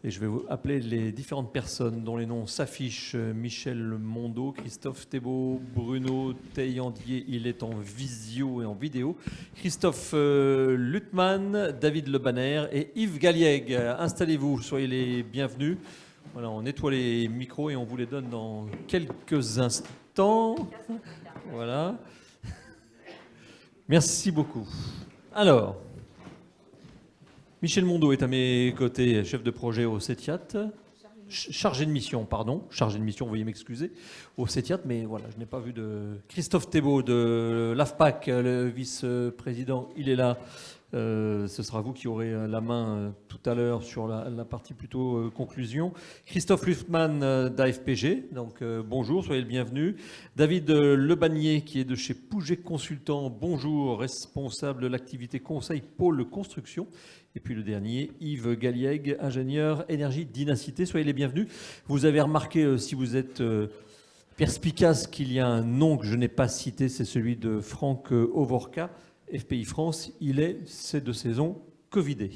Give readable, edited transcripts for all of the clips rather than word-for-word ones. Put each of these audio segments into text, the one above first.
Et je vais vous appeler les différentes personnes dont les noms s'affichent. Michel Mondeau, Christophe Thébault, Bruno Taillandier, il est en visio et en vidéo. Christophe Luttmann, David Le Banner et Yves Galliègue. Installez-vous, soyez les bienvenus. Voilà, on nettoie les micros et on vous les donne dans quelques instants. Voilà. Merci beaucoup. Alors, Michel Mondeau est à mes côtés, chef de projet au CETIAT. Chargé de mission, pardon. Chargé de mission, veuillez m'excuser, au CETIAT, mais voilà, je n'ai pas vu de... Christophe Thébault de l'AFPAC, le vice-président, il est là. Ce sera vous qui aurez la main tout à l'heure sur la partie plutôt conclusion. Christophe Luftmann d'AFPG, donc bonjour, soyez le bienvenu. David Lebanier qui est de chez Pouget Consultant, bonjour, responsable de l'activité conseil pôle construction. Et puis le dernier, Yves Galliègue, ingénieur énergie Dynacité, soyez les bienvenus. Vous avez remarqué, si vous êtes perspicace, qu'il y a un nom que je n'ai pas cité, c'est celui de Franck Hovorka. FPI France, c'est de saison Covidé.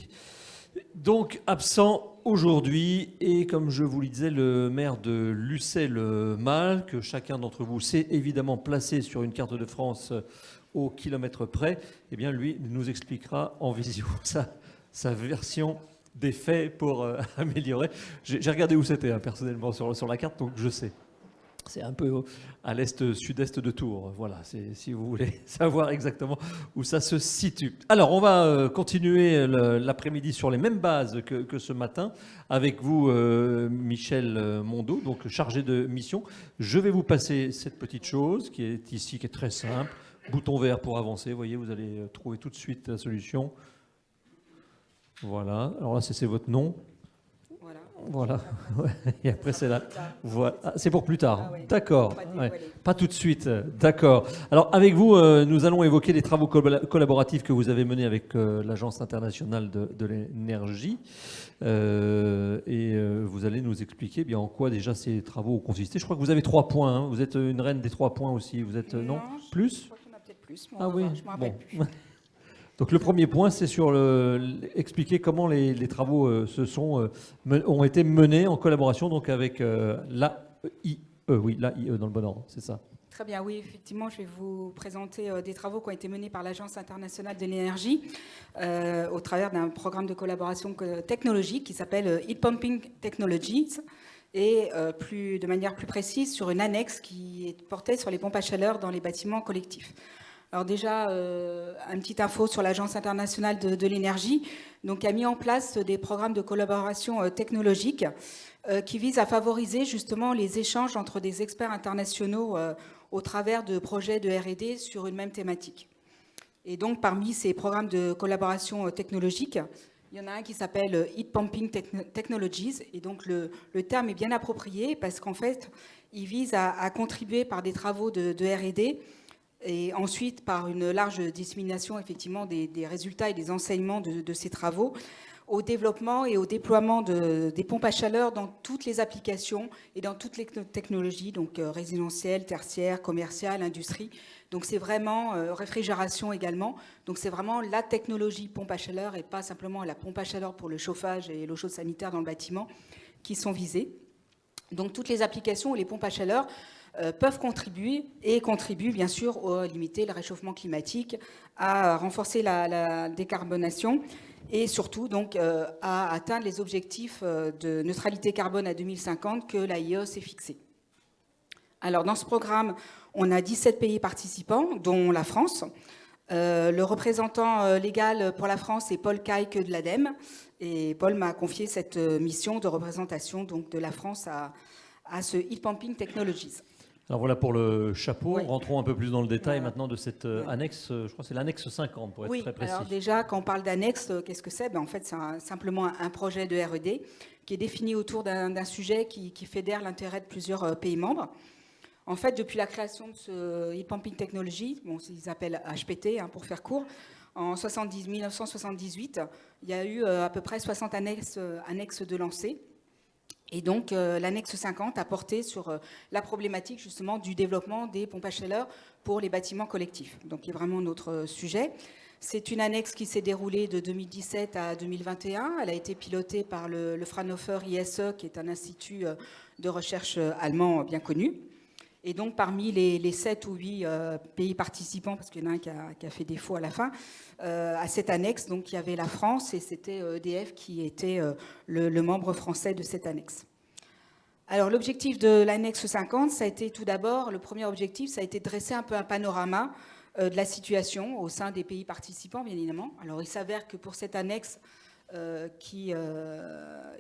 Donc absent aujourd'hui, et comme je vous le disais, le maire de Lucé-le-Mal, que chacun d'entre vous sait évidemment placé sur une carte de France au kilomètre près, eh bien lui nous expliquera en visio sa version des faits pour améliorer. J'ai regardé où c'était personnellement sur la carte, donc je sais. C'est un peu à l'est-sud-est de Tours. Voilà, si vous voulez savoir exactement où ça se situe. Alors, on va continuer l'après-midi sur les mêmes bases que ce matin avec vous, Michel Mondeau, donc chargé de mission. Je vais vous passer cette petite chose qui est ici, qui est très simple. Bouton vert pour avancer. Vous voyez, vous allez trouver tout de suite la solution. Voilà. Alors là, c'est votre nom. Voilà. Et après, c'est là. Voilà. Ah, c'est pour plus tard. Ah ouais. D'accord. Pas tout de suite. D'accord. Alors, avec vous, nous allons évoquer les travaux collaboratifs que vous avez menés avec l'Agence internationale de l'énergie. Vous allez nous expliquer bien en quoi déjà ces travaux ont consisté. Je crois que vous avez 3 points. Hein. Vous êtes une reine des 3 points aussi. Vous êtes non plus. Je crois qu'il y en a peut-être plus. Bon, ah oui. Je m'en rappelle plus. Donc le premier point, c'est sur expliquer comment les travaux ont été menés en collaboration donc avec l'AIE, oui, l'AIE dans le bon ordre, c'est ça. Très bien, oui, effectivement, je vais vous présenter des travaux qui ont été menés par l'Agence internationale de l'énergie au travers d'un programme de collaboration technologique qui s'appelle Heat Pumping Technologies et de manière plus précise sur une annexe qui portait sur les pompes à chaleur dans les bâtiments collectifs. Alors déjà, une petite info sur l'Agence internationale de l'énergie, donc qui a mis en place des programmes de collaboration technologique qui visent à favoriser justement les échanges entre des experts internationaux au travers de projets de R&D sur une même thématique. Et donc parmi ces programmes de collaboration technologique, il y en a un qui s'appelle Heat Pumping Technologies, et donc le terme est bien approprié parce qu'en fait, il vise à contribuer par des travaux de R&D et ensuite par une large dissémination effectivement des résultats et des enseignements de ces travaux au développement et au déploiement des pompes à chaleur dans toutes les applications et dans toutes les technologies, donc résidentielles, tertiaires, commerciales, industrie. Donc c'est vraiment réfrigération également. Donc c'est vraiment la technologie pompe à chaleur et pas simplement la pompe à chaleur pour le chauffage et l'eau chaude sanitaire dans le bâtiment qui sont visées. Donc toutes les applications où les pompes à chaleur peuvent contribuer et contribuent bien sûr à limiter le réchauffement climatique, à renforcer la décarbonation et surtout donc à atteindre les objectifs de neutralité carbone à 2050 que l'AIE s'est fixé. Alors dans ce programme, on a 17 pays participants, dont la France. Le représentant légal pour la France est Paul Caïque de l'ADEME et Paul m'a confié cette mission de représentation donc, de la France à ce Heat Pumping Technologies. Alors voilà pour le chapeau. Oui. Rentrons un peu plus dans le détail maintenant de cette annexe. Je crois que c'est l'annexe 50 pour être très précis. Alors déjà, quand on parle d'annexe, qu'est-ce que c'est ? En fait, c'est simplement un projet de R&D qui est défini autour d'un sujet qui fédère l'intérêt de plusieurs pays membres. En fait, depuis la création de ce Heat Pumping Technology, ils s'appellent HPT pour faire court, en 1978, il y a eu à peu près 60 annexes de lancées. Et donc, l'annexe 50 a porté sur la problématique justement du développement des pompes à chaleur pour les bâtiments collectifs. Donc, c'est vraiment notre sujet. C'est une annexe qui s'est déroulée de 2017 à 2021. Elle a été pilotée par le Fraunhofer ISE, qui est un institut de recherche allemand bien connu. Et donc, parmi les 7 ou 8 pays participants, parce qu'il y en a un qui a fait défaut à la fin, à cette annexe, donc, il y avait la France et c'était EDF qui était le membre français de cette annexe. Alors, l'objectif de l'annexe 50, ça a été tout d'abord, le premier objectif, ça a été de dresser un peu un panorama de la situation au sein des pays participants, bien évidemment. Alors, il s'avère que pour cette annexe, il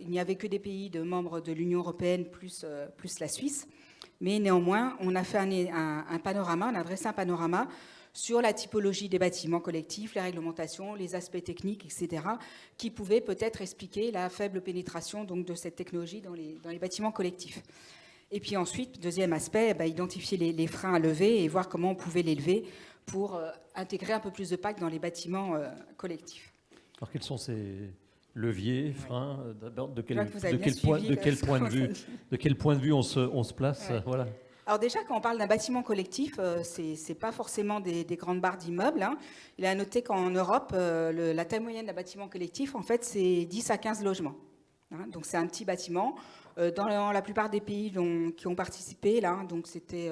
n'y avait que des pays de membres de l'Union européenne plus la Suisse. Mais néanmoins, on a fait un panorama, on a dressé un panorama sur la typologie des bâtiments collectifs, les réglementations, les aspects techniques, etc., qui pouvaient peut-être expliquer la faible pénétration donc, de cette technologie dans les bâtiments collectifs. Et puis ensuite, deuxième aspect, identifier les freins à lever et voir comment on pouvait les lever pour intégrer un peu plus de PAC dans les bâtiments collectifs. Alors quels sont ces leviers, freins, d'abord, de quel point de vue on se place, ouais. Voilà. Alors déjà, quand on parle d'un bâtiment collectif, c'est pas forcément des grandes barres d'immeubles. Hein. Il est à noter qu'en Europe, la taille moyenne d'un bâtiment collectif, en fait, c'est 10 à 15 logements. Hein. Donc c'est un petit bâtiment. Dans la plupart des pays qui ont participé, là, donc c'était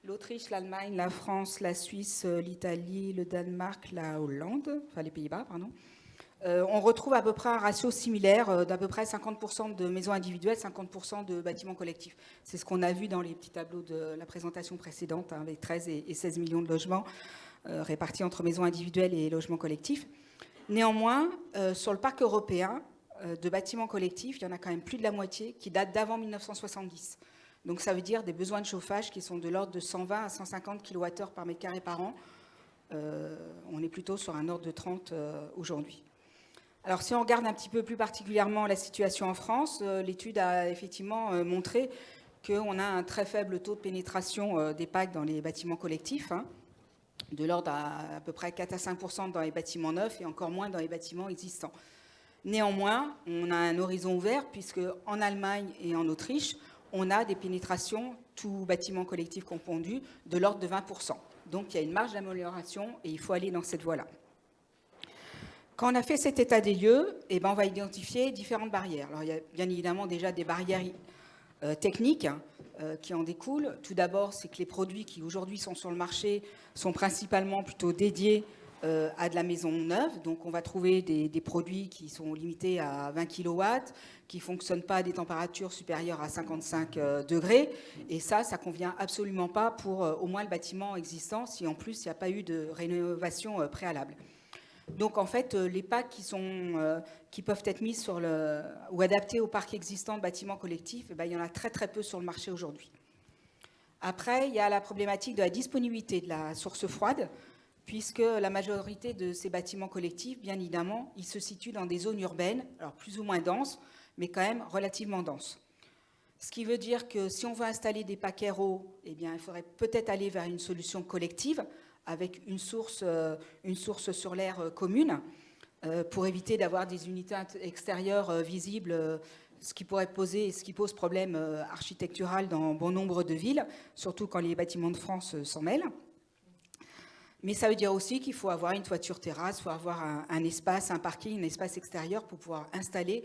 l'Autriche, l'Allemagne, la France, la Suisse, l'Italie, le Danemark, la Hollande, enfin les Pays-Bas, pardon. On retrouve à peu près un ratio similaire d'à peu près 50% de maisons individuelles, 50% de bâtiments collectifs. C'est ce qu'on a vu dans les petits tableaux de la présentation précédente, hein, avec 13 et 16 millions de logements répartis entre maisons individuelles et logements collectifs. Néanmoins, sur le parc européen de bâtiments collectifs, il y en a quand même plus de la moitié qui datent d'avant 1970. Donc ça veut dire des besoins de chauffage qui sont de l'ordre de 120 à 150 kWh par mètre carré par an. On est plutôt sur un ordre de 30 aujourd'hui. Alors, si on regarde un petit peu plus particulièrement la situation en France, l'étude a effectivement montré qu'on a un très faible taux de pénétration des PAC dans les bâtiments collectifs, hein, de l'ordre à peu près 4 à 5% dans les bâtiments neufs et encore moins dans les bâtiments existants. Néanmoins, on a un horizon ouvert puisque en Allemagne et en Autriche, on a des pénétrations, tous bâtiments collectifs confondus, de l'ordre de 20%. Donc, il y a une marge d'amélioration et il faut aller dans cette voie-là. Quand on a fait cet état des lieux, on va identifier différentes barrières. Alors, il y a bien évidemment déjà des barrières techniques qui en découlent. Tout d'abord, c'est que les produits qui aujourd'hui sont sur le marché sont principalement plutôt dédiés à de la maison neuve. Donc, on va trouver des produits qui sont limités à 20 kW, qui ne fonctionnent pas à des températures supérieures à 55 degrés. Et ça ne convient absolument pas pour au moins le bâtiment existant, si en plus il n'y a pas eu de rénovation préalable. Donc, en fait, les PAC qui peuvent être mises ou adaptées au parc existant de bâtiments collectifs, il y en a très, très peu sur le marché aujourd'hui. Après, il y a la problématique de la disponibilité de la source froide, puisque la majorité de ces bâtiments collectifs, bien évidemment, ils se situent dans des zones urbaines, alors plus ou moins denses, mais quand même relativement denses. Ce qui veut dire que si on veut installer des PAC RO, il faudrait peut-être aller vers une solution collective, avec une source sur l'air commune, pour éviter d'avoir des unités extérieures visibles, ce qui pose problème architectural dans bon nombre de villes, surtout quand les bâtiments de France s'en mêlent. Mais ça veut dire aussi qu'il faut avoir une toiture terrasse, il faut avoir un espace, un parking, un espace extérieur pour pouvoir installer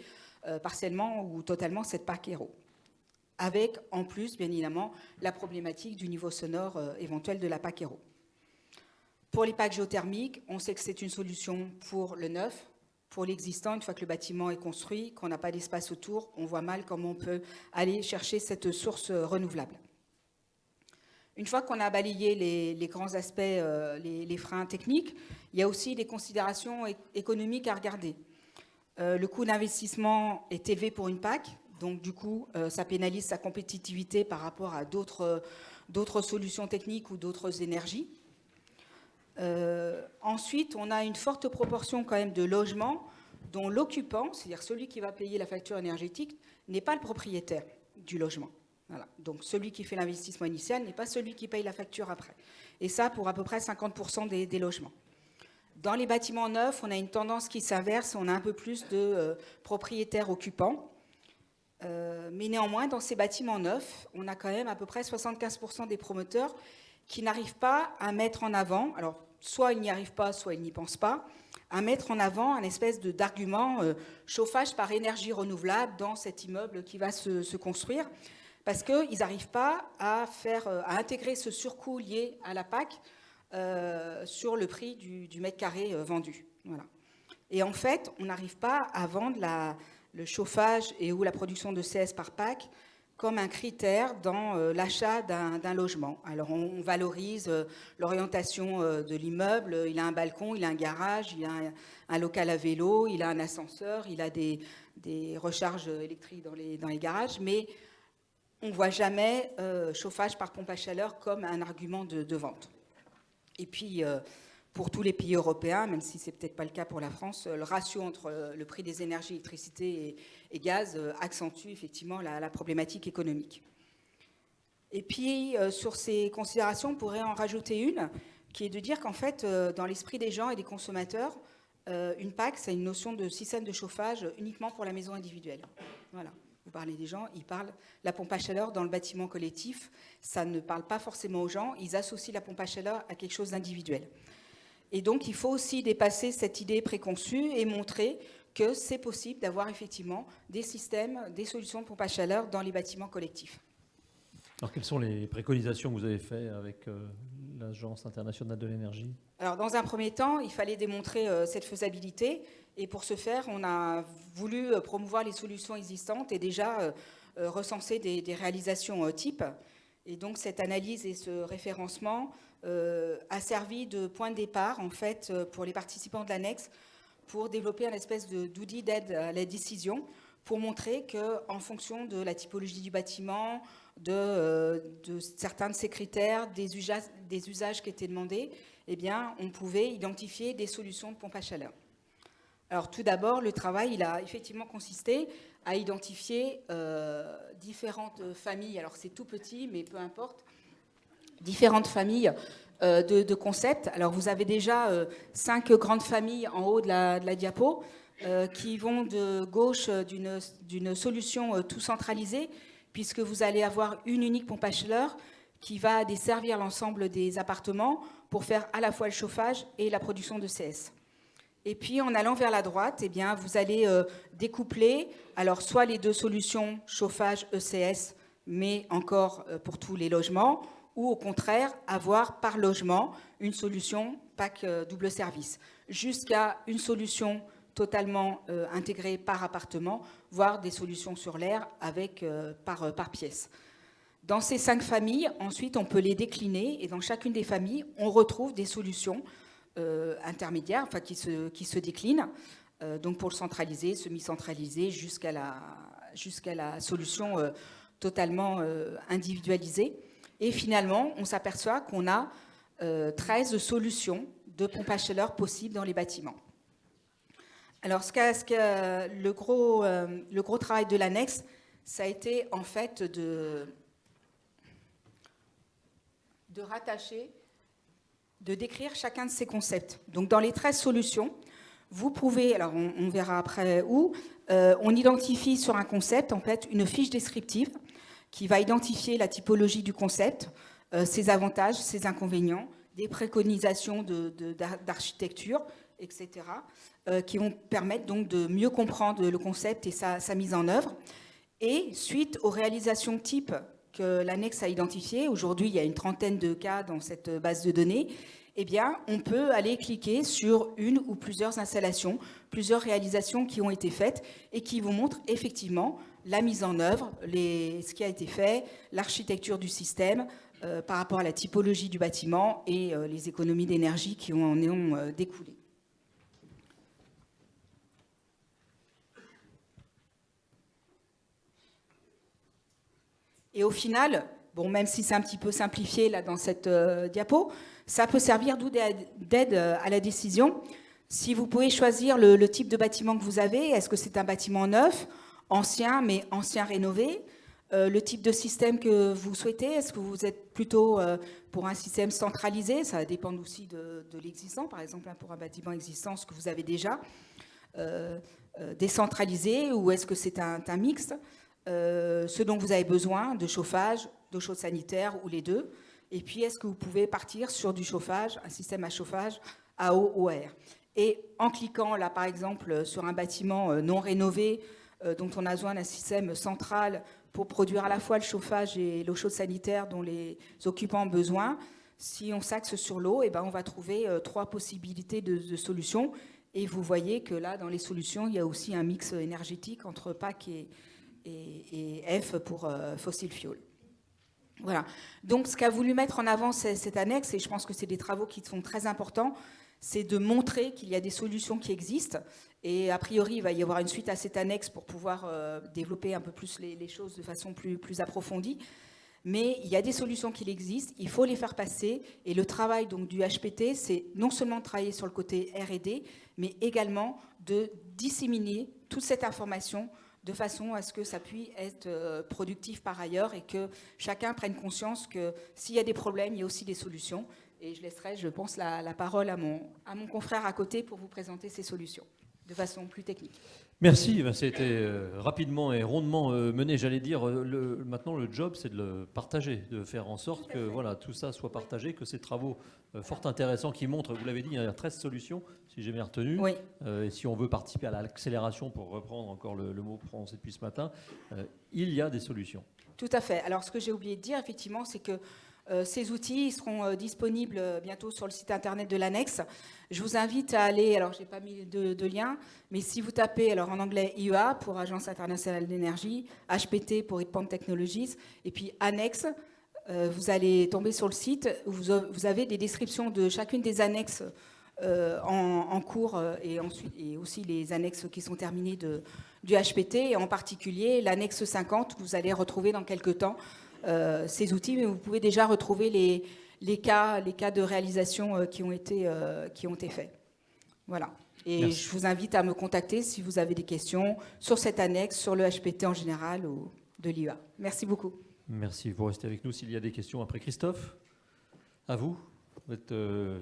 partiellement ou totalement cette PAC RO. Avec, en plus, bien évidemment, la problématique du niveau sonore éventuel de la PAC RO. Pour les PAC géothermiques, on sait que c'est une solution pour le neuf. Pour l'existant, une fois que le bâtiment est construit, qu'on n'a pas d'espace autour, on voit mal comment on peut aller chercher cette source renouvelable. Une fois qu'on a balayé les grands aspects, les freins techniques, il y a aussi des considérations économiques à regarder. Le coût d'investissement est élevé pour une PAC, donc du coup, ça pénalise sa compétitivité par rapport à d'autres solutions techniques ou d'autres énergies. Ensuite, on a une forte proportion quand même de logements dont l'occupant, c'est-à-dire celui qui va payer la facture énergétique, n'est pas le propriétaire du logement. Voilà. Donc celui qui fait l'investissement initial n'est pas celui qui paye la facture après. Et ça pour à peu près 50% des logements. Dans les bâtiments neufs, on a une tendance qui s'inverse, on a un peu plus de propriétaires occupants. Mais néanmoins, dans ces bâtiments neufs, on a quand même à peu près 75% des promoteurs qui n'arrivent pas à mettre en avant, alors soit ils n'y arrivent pas, soit ils n'y pensent pas, à mettre en avant un espèce d'argument chauffage par énergie renouvelable dans cet immeuble qui va se construire, parce qu'ils n'arrivent pas à intégrer ce surcoût lié à la PAC sur le prix du mètre carré vendu. Voilà. Et en fait, on n'arrive pas à vendre le chauffage ou la production de CS par PAC comme un critère dans l'achat d'un logement. Alors on valorise l'orientation de l'immeuble, il a un balcon, il a un garage, il a un local à vélo, il a un ascenseur, il a des recharges électriques dans les garages, mais on ne voit jamais chauffage par pompe à chaleur comme un argument de vente. Et puis, pour tous les pays européens, même si ce n'est peut-être pas le cas pour la France, le ratio entre le prix des énergies, électricité et gaz accentue effectivement la problématique économique. Et puis, sur ces considérations, on pourrait en rajouter une, qui est de dire qu'en fait, dans l'esprit des gens et des consommateurs, une PAC, c'est une notion de système de chauffage uniquement pour la maison individuelle. Voilà. Vous parlez des gens, ils parlent la pompe à chaleur dans le bâtiment collectif. Ça ne parle pas forcément aux gens. Ils associent la pompe à chaleur à quelque chose d'individuel. Et donc, il faut aussi dépasser cette idée préconçue et montrer que c'est possible d'avoir effectivement des systèmes, des solutions de pompe à chaleur dans les bâtiments collectifs. Alors, quelles sont les préconisations que vous avez faites avec l'Agence internationale de l'énergie ? Alors, dans un premier temps, il fallait démontrer cette faisabilité. Et pour ce faire, on a voulu promouvoir les solutions existantes et déjà recenser des réalisations types. Et donc, cette analyse et ce référencement a servi de point de départ, en fait, pour les participants de l'annexe, pour développer une espèce d'outil d'aide à la décision, pour montrer qu'en fonction de la typologie du bâtiment, de certains de ces critères, des usages qui étaient demandés, eh bien, on pouvait identifier des solutions de pompe à chaleur. Alors, tout d'abord, le travail, il a effectivement consisté à identifier différentes familles. Alors, c'est tout petit, mais peu importe. Différentes familles de concepts. Alors, vous avez déjà 5 grandes familles en haut de la diapo qui vont de gauche d'une solution tout centralisée, puisque vous allez avoir une unique pompe à chaleur qui va desservir l'ensemble des appartements pour faire à la fois le chauffage et la production de CS. Et puis, en allant vers la droite, eh bien, vous allez découpler alors soit les deux solutions chauffage ECS, mais encore pour tous les logements, ou au contraire, avoir par logement une solution PAC double service, jusqu'à une solution totalement intégrée par appartement, voire des solutions sur l'air avec par pièce. Dans ces 5 familles, ensuite, on peut les décliner, et dans chacune des familles, on retrouve des solutions intermédiaires, enfin qui se déclinent, donc pour le centraliser, semi-centralisé, jusqu'à la solution totalement individualisée. Et finalement, on s'aperçoit qu'on a 13 solutions de pompe à chaleur possibles dans les bâtiments. Alors, le gros travail de l'annexe, ça a été en fait de rattacher, de décrire chacun de ces concepts. Donc, dans les 13 solutions, vous pouvez, alors on verra après où, on identifie sur un concept, en fait, une fiche descriptive qui va identifier la typologie du concept, ses avantages, ses inconvénients, des préconisations d'architecture, etc., qui vont permettre donc de mieux comprendre le concept et sa mise en œuvre. Et suite aux réalisations types que l'annexe a identifiées, aujourd'hui il y a une trentaine de cas dans cette base de données, eh bien, on peut aller cliquer sur une ou plusieurs installations, plusieurs réalisations qui ont été faites et qui vous montrent effectivement la mise en œuvre, ce qui a été fait, l'architecture du système par rapport à la typologie du bâtiment et les économies d'énergie qui en ont découlé. Et au final, bon, même si c'est un petit peu simplifié là, dans cette diapo, ça peut servir d'aide à la décision. Si vous pouvez choisir le type de bâtiment que vous avez, est-ce que c'est un bâtiment neuf, ancien, mais ancien rénové, le type de système que vous souhaitez, est-ce que vous êtes plutôt pour un système centralisé, ça dépend aussi de l'existant, par exemple pour un bâtiment existant, ce que vous avez déjà, décentralisé, ou est-ce que c'est un mixte, ce dont vous avez besoin, de chauffage, d'eau chaude sanitaire, ou les deux. Et puis, est-ce que vous pouvez partir sur du chauffage, un système à chauffage à eau ou à air? Et en cliquant, là, par exemple, sur un bâtiment non rénové, dont on a besoin d'un système central pour produire à la fois le chauffage et l'eau chaude sanitaire dont les occupants ont besoin, si on s'axe sur l'eau, on va trouver 3 possibilités de solutions. Et vous voyez que là, dans les solutions, il y a aussi un mix énergétique entre PAC et F pour fossil fuel. Voilà. Donc, ce qu'a voulu mettre en avant cette annexe, et je pense que c'est des travaux qui sont très importants, c'est de montrer qu'il y a des solutions qui existent. Et a priori, il va y avoir une suite à cette annexe pour pouvoir développer un peu plus les choses de façon plus approfondie. Mais il y a des solutions qui existent, il faut les faire passer. Et le travail donc, du HPT, c'est non seulement de travailler sur le côté R&D, mais également de disséminer toute cette information de façon à ce que ça puisse être productif par ailleurs et que chacun prenne conscience que s'il y a des problèmes, il y a aussi des solutions. Et je laisserai, je pense, la parole à mon confrère à côté pour vous présenter ces solutions de façon plus technique. Merci, c'était rapidement et rondement mené. J'allais dire, maintenant le job, c'est de le partager, de faire en sorte que voilà, tout ça soit partagé, que ces travaux fort intéressants qui montrent, vous l'avez dit, il y a 13 solutions, si j'ai bien retenu. Oui. Et si on veut participer à l'accélération, pour reprendre encore le mot prononcé depuis ce matin, il y a des solutions. Tout à fait. Alors, ce que j'ai oublié de dire, effectivement, c'est que ces outils ils seront disponibles bientôt sur le site internet de l'annexe. Je vous invite à aller, alors je n'ai pas mis de lien, mais si vous tapez alors en anglais IEA pour Agence internationale d'énergie, HPT pour Heat Pump Technologies, et puis annexe, vous allez tomber sur le site où vous avez des descriptions de chacune des annexes en cours et aussi les annexes qui sont terminées du HPT, et en particulier l'annexe 50, vous allez retrouver dans quelques temps ces outils, mais vous pouvez déjà retrouver les cas de réalisation qui ont été faits. Voilà. Et merci. Je vous invite à me contacter si vous avez des questions sur cette annexe, sur le HPT en général ou de l'IEA. Merci beaucoup. Merci. Vous restez avec nous s'il y a des questions après. Christophe, à vous. Vous êtes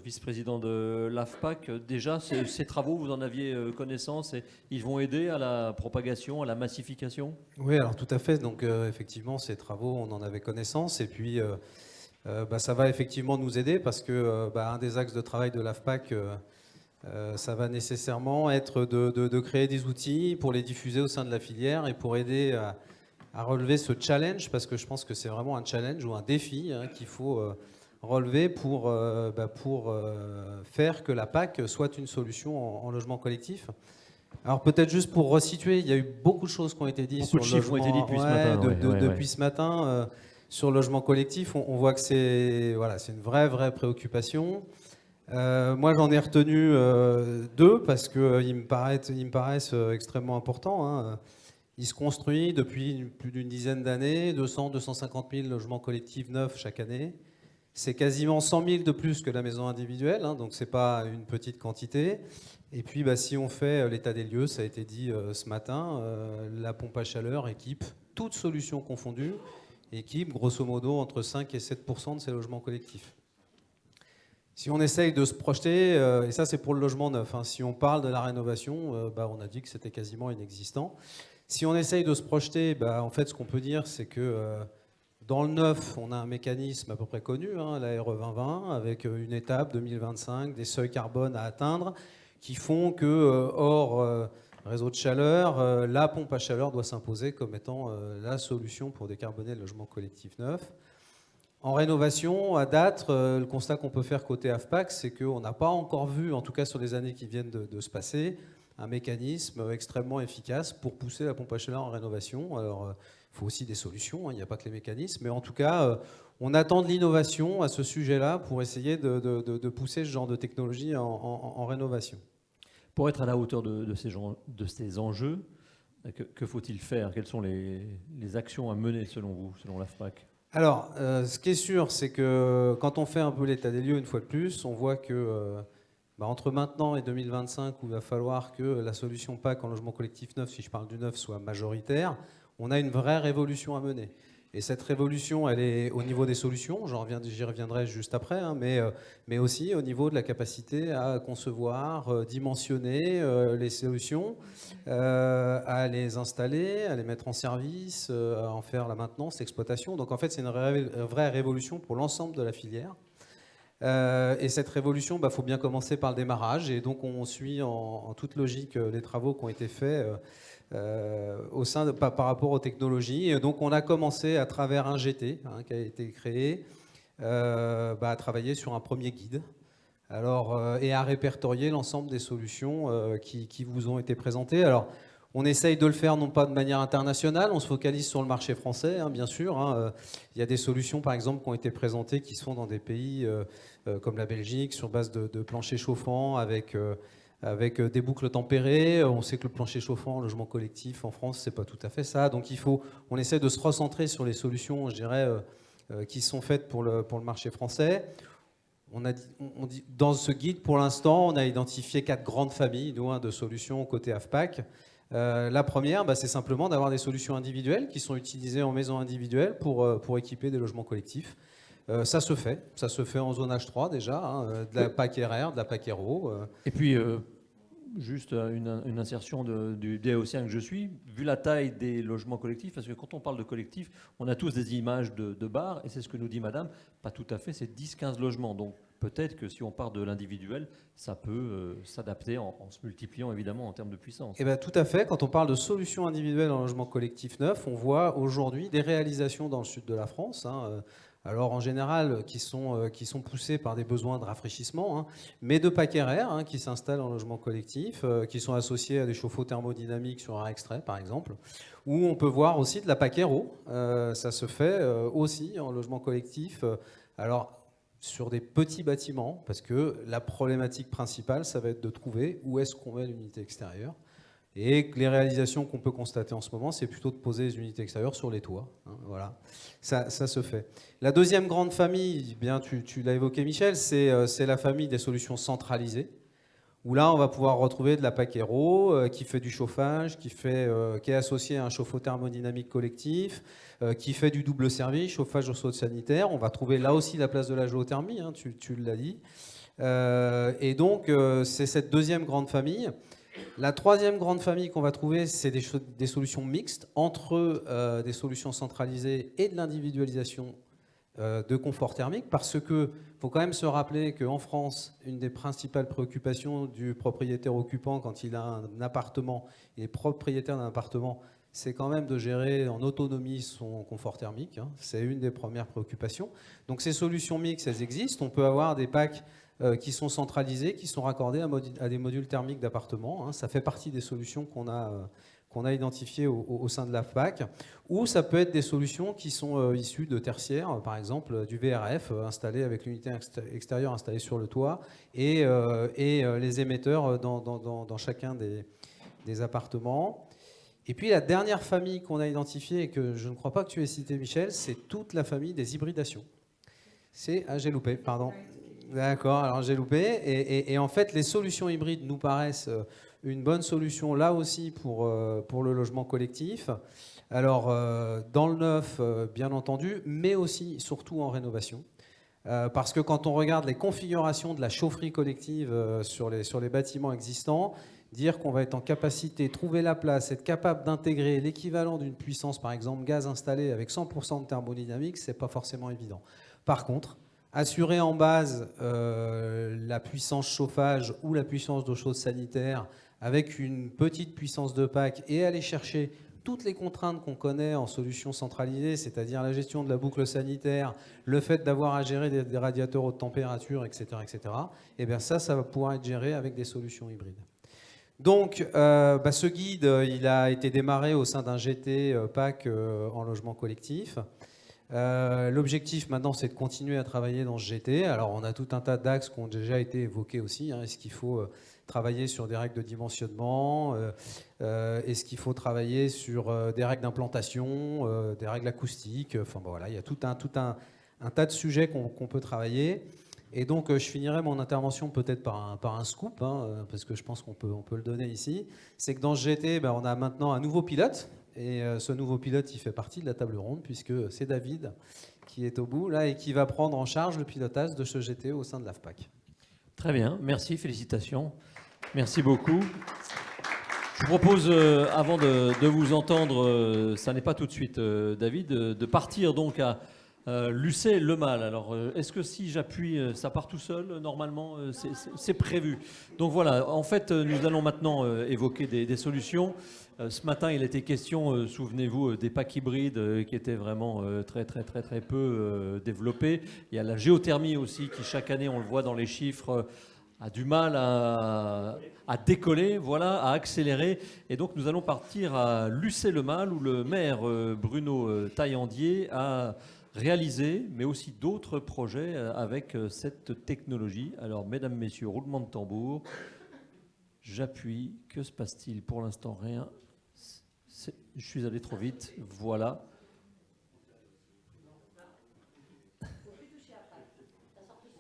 vice-président de l'AFPAC. Déjà, ces travaux, vous en aviez connaissance et ils vont aider à la propagation, à la massification? Oui, alors tout à fait. Donc effectivement, ces travaux, on en avait connaissance. Et puis, ça va effectivement nous aider parce que un des axes de travail de l'AFPAC, ça va nécessairement être de créer des outils pour les diffuser au sein de la filière et pour aider à relever ce challenge, parce que je pense que c'est vraiment un challenge ou un défi qu'il faut relever pour faire que la PAC soit une solution en logement collectif. Alors peut-être juste pour resituer, il y a eu beaucoup de choses qui ont été dites sur le logement depuis ce matin. Sur le logement collectif, on voit que c'est une vraie préoccupation. Moi j'en ai retenu 2 parce qu'ils me paraissent extrêmement importants. Il se construit depuis plus d'une dizaine d'années, 200-250 000 logements collectifs neufs chaque année. C'est quasiment 100 000 de plus que la maison individuelle, donc ce n'est pas une petite quantité. Et puis si on fait l'état des lieux, ça a été dit ce matin, la pompe à chaleur équipe, toutes solutions confondues, équipe grosso modo entre 5 et 7% de ces logements collectifs. Si on essaye de se projeter, et ça c'est pour le logement neuf, si on parle de la rénovation, on a dit que c'était quasiment inexistant. Si on essaye de se projeter, en fait ce qu'on peut dire c'est que dans le neuf, on a un mécanisme à peu près connu, la RE 2020, avec une étape 2025, des seuils carbone à atteindre, qui font que, hors réseau de chaleur, la pompe à chaleur doit s'imposer comme étant la solution pour décarboner le logement collectif neuf. En rénovation, à date, le constat qu'on peut faire côté AFPAC, c'est qu'on n'a pas encore vu, en tout cas sur les années qui viennent de se passer, un mécanisme extrêmement efficace pour pousser la pompe à chaleur en rénovation. Alors, il faut aussi des solutions, il n'y a pas que les mécanismes, mais en tout cas, on attend de l'innovation à ce sujet-là pour essayer de pousser ce genre de technologie en rénovation. Pour être à la hauteur de ces enjeux, que faut-il faire? Quelles sont les actions à mener selon vous, selon l'AFPAC? Alors, ce qui est sûr, c'est que quand on fait un peu l'état des lieux une fois de plus, on voit que entre maintenant et 2025, où il va falloir que la solution PAC en logement collectif neuf, si je parle du neuf, soit majoritaire, on a une vraie révolution à mener. Et cette révolution, elle est au niveau des solutions, j'y reviendrai juste après, hein, mais aussi au niveau de la capacité à concevoir, dimensionner les solutions, à les installer, à les mettre en service, à en faire la maintenance, l'exploitation. Donc en fait, c'est une vraie révolution pour l'ensemble de la filière. Et cette révolution, faut bien commencer par le démarrage. Et donc on suit en toute logique les travaux qui ont été faits par rapport aux technologies. Et donc on a commencé à travers un GT qui a été créé à travailler sur un premier guide. Et à répertorier l'ensemble des solutions qui vous ont été présentées. Alors, on essaye de le faire non pas de manière internationale, on se focalise sur le marché français, hein, bien sûr. Hein. Il y a des solutions, par exemple, qui ont été présentées qui se font dans des pays comme la Belgique, sur base de planchers chauffants, avec des boucles tempérées. On sait que le plancher chauffant, le logement collectif en France, c'est pas tout à fait ça. Donc on essaie de se recentrer sur les solutions, je dirais, qui sont faites pour le marché français. Dans ce guide, pour l'instant, on a identifié 4 grandes familles de solutions côté AFPAC. La première, c'est simplement d'avoir des solutions individuelles qui sont utilisées en maison individuelle pour équiper des logements collectifs. Ça se fait en zone H3 déjà, hein, de la PAC RR, de la PAC RO. Et puis, juste une insertion du DAO5 que je suis, vu la taille des logements collectifs, parce que quand on parle de collectif, on a tous des images de bars, et c'est ce que nous dit madame, pas tout à fait, c'est 10-15 logements. Donc peut-être que si on part de l'individuel, ça peut s'adapter en se multipliant évidemment en termes de puissance. Eh bien, tout à fait. Quand on parle de solutions individuelles en logement collectif neuf, on voit aujourd'hui des réalisations dans le sud de la France, hein, alors en général qui sont poussés par des besoins de rafraîchissement, hein, mais de PAC RR hein, qui s'installent en logement collectif, qui sont associés à des chauffe-eau thermodynamiques sur un extrait par exemple, ou on peut voir aussi de la PAC RO, ça se fait aussi en logement collectif, alors sur des petits bâtiments, parce que la problématique principale, ça va être de trouver où est-ce qu'on met l'unité extérieure. Et les réalisations qu'on peut constater en ce moment, c'est plutôt de poser les unités extérieures sur les toits. Hein, voilà, ça se fait. La deuxième grande famille, bien tu l'as évoqué Michel, c'est la famille des solutions centralisées, où là on va pouvoir retrouver de la PAC RO qui fait du chauffage, qui est associé à un chauffe-eau thermodynamique collectif, qui fait du double service, chauffage au sol sanitaire. On va trouver là aussi la place de la géothermie, hein, tu l'as dit. Et donc c'est cette deuxième grande famille. La troisième grande famille qu'on va trouver, c'est des solutions mixtes entre des solutions centralisées et de l'individualisation de confort thermique, parce que faut quand même se rappeler qu'en France, une des principales préoccupations du propriétaire occupant quand il a un appartement, il est propriétaire d'un appartement, c'est quand même de gérer en autonomie son confort thermique. Hein. C'est une des premières préoccupations. Donc ces solutions mixtes, elles existent. On peut avoir des packs qui sont centralisés, qui sont raccordés à des modules thermiques d'appartements. Hein. Ça fait partie des solutions qu'on a identifiées au sein de l'AFPAC. Ou ça peut être des solutions qui sont issues de tertiaires, par exemple du VRF installé avec l'unité extérieure installée sur le toit et les émetteurs dans chacun des appartements. Et puis la dernière famille qu'on a identifiée et que je ne crois pas que tu aies citée, Michel, c'est toute la famille des hybridations. J'ai loupé, pardon. D'accord, alors j'ai loupé. Et en fait, les solutions hybrides nous paraissent une bonne solution là aussi pour le logement collectif. Alors, dans le neuf, bien entendu, mais aussi, surtout en rénovation. Parce que quand on regarde les configurations de la chaufferie collective sur les bâtiments existants, dire qu'on va être en capacité de trouver la place, être capable d'intégrer l'équivalent d'une puissance, par exemple gaz installé avec 100% de thermodynamique, c'est pas forcément évident. Par contre, assurer en base la puissance chauffage ou la puissance d'eau chaude sanitaire avec une petite puissance de PAC et aller chercher toutes les contraintes qu'on connaît en solution centralisée, c'est-à-dire la gestion de la boucle sanitaire, le fait d'avoir à gérer des radiateurs haute température, etc., et bien ça va pouvoir être géré avec des solutions hybrides. Donc, ce guide, il a été démarré au sein d'un GT PAC en logement collectif. L'objectif maintenant, c'est de continuer à travailler dans ce GT. Alors, on a tout un tas d'axes qui ont déjà été évoqués aussi. Hein. Est-ce qu'il faut travailler sur des règles de dimensionnement Est-ce qu'il faut travailler sur des règles d'implantation, des règles acoustiques? Enfin, voilà, il y a tout un tas de sujets qu'on peut travailler. Et donc, je finirai mon intervention peut-être par un scoop, hein, parce que je pense qu'on peut le donner ici. C'est que dans ce GT, on a maintenant un nouveau pilote Et ce nouveau pilote, il fait partie de la table ronde, puisque c'est David qui est au bout là et qui va prendre en charge le pilotage de ce GTE au sein de l'AFPAC. Très bien, merci, félicitations. Merci beaucoup. Je vous propose, avant de vous entendre, ça n'est pas tout de suite, David, de partir donc à Lucé-le-Mal. Alors, est-ce que si j'appuie, ça part tout seul, normalement c'est prévu. Donc voilà, en fait, nous allons maintenant évoquer des solutions. Ce matin, il était question, souvenez-vous, des packs hybrides qui étaient vraiment très peu développés. Il y a la géothermie aussi qui, chaque année, on le voit dans les chiffres, a du mal à décoller, voilà, à accélérer. Et donc nous allons partir à Lucé-le-Mal où le maire Bruno Taillandier a réalisé, mais aussi d'autres projets avec cette technologie. Alors mesdames, messieurs, roulement de tambour. J'appuie. Que se passe-t-il? Pour l'instant, rien. Je suis allé trop vite. Voilà.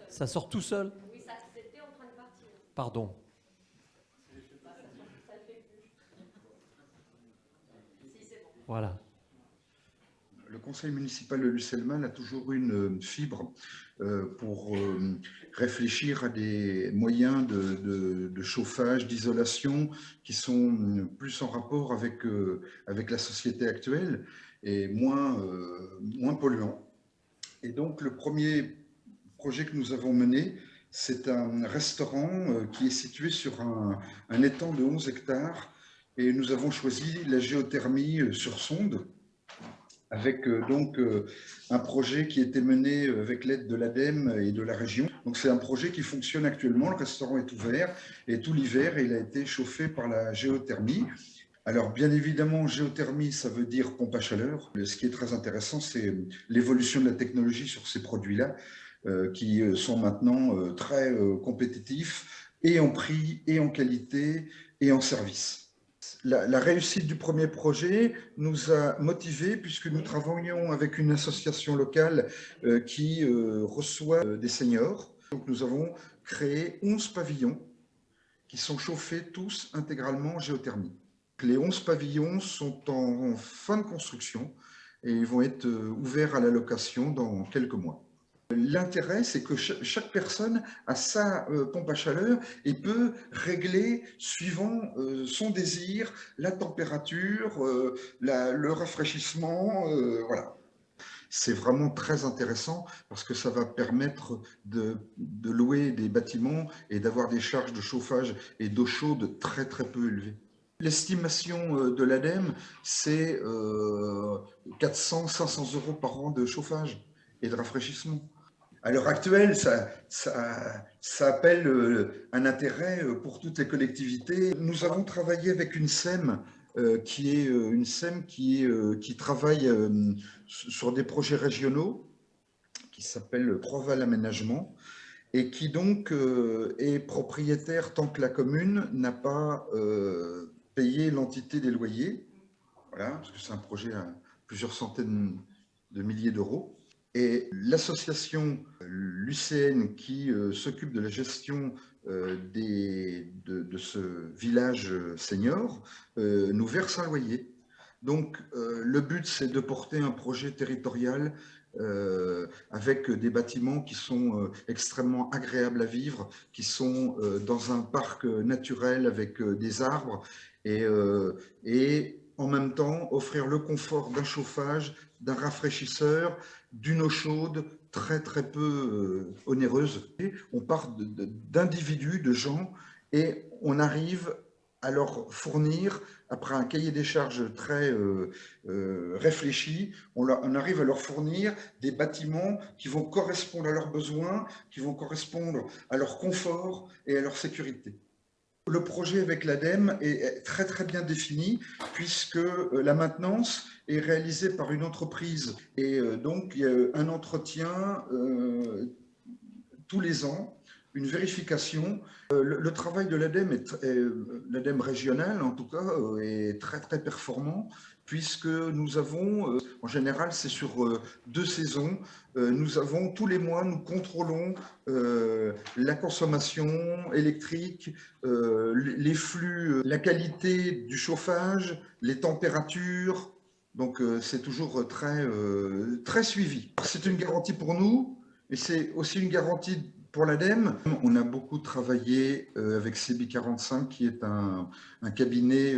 Ça sort tout seul? Pardon. Voilà. Le conseil municipal de Lucé-le-Mal a toujours eu une fibre pour réfléchir à des moyens de chauffage, d'isolation qui sont plus en rapport avec la société actuelle et moins polluants. Et donc le premier projet que nous avons mené, c'est un restaurant qui est situé sur un étang de 11 hectares et nous avons choisi la géothermie sur sonde avec donc un projet qui a été mené avec l'aide de l'ADEME et de la région. Donc c'est un projet qui fonctionne actuellement, le restaurant est ouvert et tout l'hiver il a été chauffé par la géothermie. Alors bien évidemment, géothermie, ça veut dire pompe à chaleur. Ce qui est très intéressant, c'est l'évolution de la technologie sur ces produits-là qui sont maintenant très compétitifs et en prix, et en qualité, et en service. La réussite du premier projet nous a motivés puisque nous travaillons avec une association locale qui reçoit des seniors. Donc nous avons créé 11 pavillons qui sont chauffés tous intégralement en géothermie. Les 11 pavillons sont en fin de construction et ils vont être ouverts à la location dans quelques mois. L'intérêt, c'est que chaque personne a sa pompe à chaleur et peut régler suivant son désir, la température, le rafraîchissement, voilà. C'est vraiment très intéressant parce que ça va permettre de louer des bâtiments et d'avoir des charges de chauffage et d'eau chaude très peu élevées. L'estimation de l'ADEME, c'est 400-500 € par an de chauffage et de rafraîchissement. À l'heure actuelle, ça appelle un intérêt pour toutes les collectivités. Nous avons travaillé avec une SEM qui travaille sur des projets régionaux, qui s'appelle Proval Aménagement, et qui donc est propriétaire tant que la commune n'a pas payé l'entité des loyers, voilà, parce que c'est un projet à plusieurs centaines de milliers d'euros. Et l'association lucéenne qui s'occupe de la gestion de ce village senior nous verse un loyer. Donc le but, c'est de porter un projet territorial avec des bâtiments qui sont extrêmement agréables à vivre, qui sont dans un parc naturel avec des arbres et en même temps offrir le confort d'un chauffage, d'un rafraîchisseur, d'une eau chaude très peu onéreuse. On part d'individus, de gens, et on arrive à leur fournir, après un cahier des charges très réfléchi, on arrive à leur fournir des bâtiments qui vont correspondre à leurs besoins, qui vont correspondre à leur confort et à leur sécurité. Le projet avec l'ADEME est très bien défini puisque la maintenance est réalisée par une entreprise et donc il y a un entretien tous les ans une vérification. Le travail de l'ADEME, l'ADEME régional en tout cas, est très très performant, puisque nous avons, en général c'est sur 2 saisons, nous avons tous les mois, nous contrôlons la consommation électrique, les flux, la qualité du chauffage, les températures, donc c'est toujours très suivi. C'est une garantie pour nous, et c'est aussi une garantie pour l'ADEME. On a beaucoup travaillé avec CB45, qui est un cabinet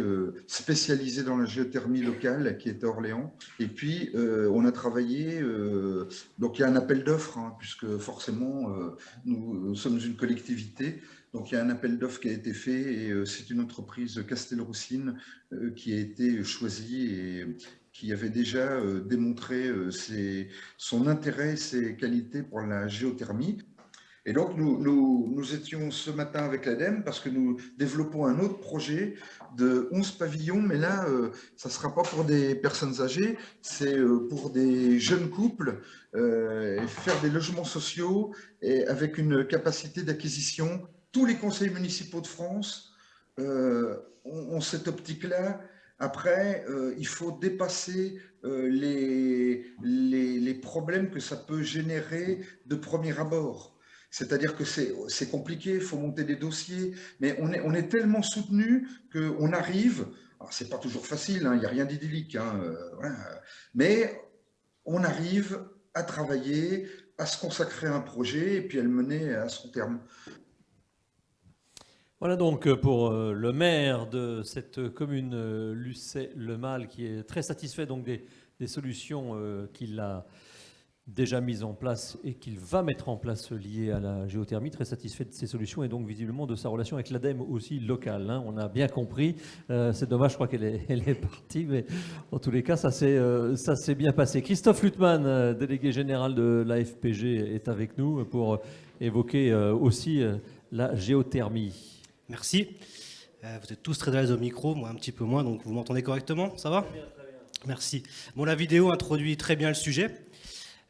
spécialisé dans la géothermie locale, qui est à Orléans. Et puis, on a travaillé, donc il y a un appel d'offres, hein, puisque forcément, nous sommes une collectivité. Donc il y a un appel d'offres qui a été fait, et c'est une entreprise Castelroussine qui a été choisie et qui avait déjà démontré son intérêt et ses qualités pour la géothermie. Et donc, nous étions ce matin avec l'ADEME parce que nous développons un autre projet de 11 pavillons, mais là, ça ne sera pas pour des personnes âgées, c'est pour des jeunes couples, faire des logements sociaux et avec une capacité d'acquisition. Tous les conseils municipaux de France ont cette optique-là. Après, il faut dépasser les problèmes que ça peut générer de premier abord. C'est-à-dire que c'est compliqué, il faut monter des dossiers, mais on est tellement soutenu qu'on arrive, alors c'est pas toujours facile, hein, il n'y a rien d'idyllique, hein, voilà, mais on arrive à travailler, à se consacrer à un projet et puis à le mener à son terme. Voilà donc pour le maire de cette commune, Lucé-le-Mal, qui est très satisfait donc des solutions qu'il a déjà mises en place et qu'il va mettre en place liées à la géothermie, très satisfait de ces solutions et donc visiblement de sa relation avec l'ADEME aussi locale, hein, on a bien compris. C'est dommage, je crois qu'elle est partie, mais en tous les cas, ça s'est bien passé. Christophe Luttmann, délégué général de l'AFPG, est avec nous pour évoquer aussi la géothermie. Merci. Vous êtes tous très à l'aise au micro, moi un petit peu moins, donc vous m'entendez correctement, ça va ? Très bien. Merci. Bon, la vidéo introduit très bien le sujet.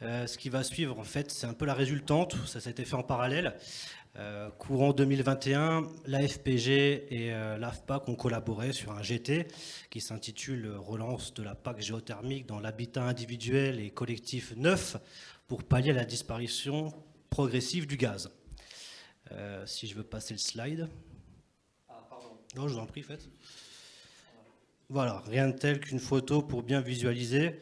Ce qui va suivre, en fait, c'est un peu la résultante. Ça a été fait en parallèle. Courant 2021, l'AFPG et l'AFPAC ont collaboré sur un GT qui s'intitule « Relance de la PAC géothermique dans l'habitat individuel et collectif neuf pour pallier à la disparition progressive du gaz ». Si je veux passer le slide. Ah, pardon. Non, je vous en prie, faites. Voilà, rien de tel qu'une photo pour bien visualiser.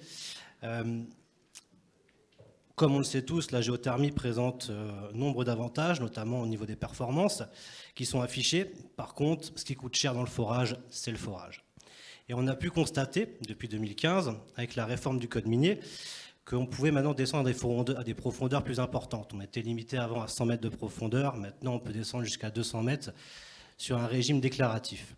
Comme on le sait tous, la géothermie présente nombre d'avantages, notamment au niveau des performances, qui sont affichés. Par contre, ce qui coûte cher dans le forage, c'est le forage. Et on a pu constater, depuis 2015, avec la réforme du code minier, qu'on pouvait maintenant descendre à des profondeurs plus importantes. On était limité avant à 100 mètres de profondeur, maintenant on peut descendre jusqu'à 200 mètres sur un régime déclaratif.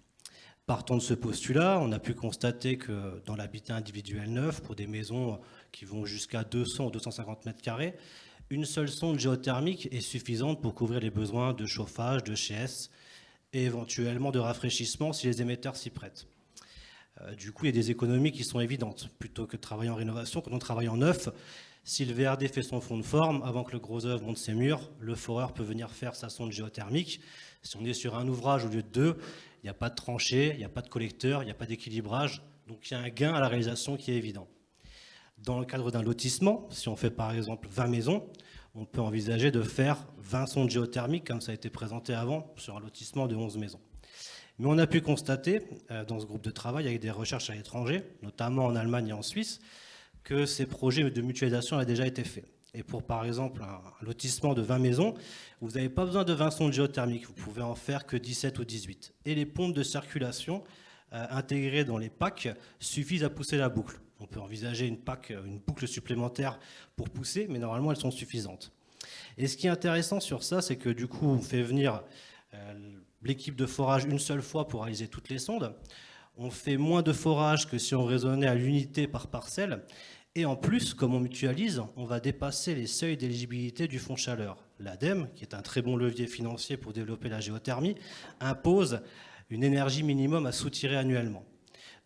Partant de ce postulat, on a pu constater que dans l'habitat individuel neuf, pour des maisons qui vont jusqu'à 200 ou 250 mètres carrés, une seule sonde géothermique est suffisante pour couvrir les besoins de chauffage, de HS et éventuellement de rafraîchissement si les émetteurs s'y prêtent. Du coup, il y a des économies qui sont évidentes. Plutôt que de travailler en rénovation, quand on travaille en neuf, si le VRD fait son fond de forme, avant que le gros œuvre monte ses murs, le foreur peut venir faire sa sonde géothermique. Si on est sur un ouvrage au lieu de 2, il n'y a pas de tranchée, il n'y a pas de collecteur, il n'y a pas d'équilibrage. Donc il y a un gain à la réalisation qui est évident. Dans le cadre d'un lotissement, si on fait par exemple 20 maisons, on peut envisager de faire 20 sondes géothermiques, comme ça a été présenté avant, sur un lotissement de 11 maisons. Mais on a pu constater, dans ce groupe de travail, avec des recherches à l'étranger, notamment en Allemagne et en Suisse, que ces projets de mutualisation ont déjà été faits. Et pour, par exemple, un lotissement de 20 maisons, vous n'avez pas besoin de 20 sondes géothermiques, vous pouvez en faire que 17 ou 18. Et les pompes de circulation intégrées dans les packs suffisent à pousser la boucle. On peut envisager une boucle supplémentaire pour pousser, mais normalement, elles sont suffisantes. Et ce qui est intéressant sur ça, c'est que du coup, on fait venir l'équipe de forage une seule fois pour réaliser toutes les sondes. On fait moins de forage que si on raisonnait à l'unité par parcelle. Et en plus, comme on mutualise, on va dépasser les seuils d'éligibilité du fonds chaleur. L'ADEME, qui est un très bon levier financier pour développer la géothermie, impose une énergie minimum à soutirer annuellement.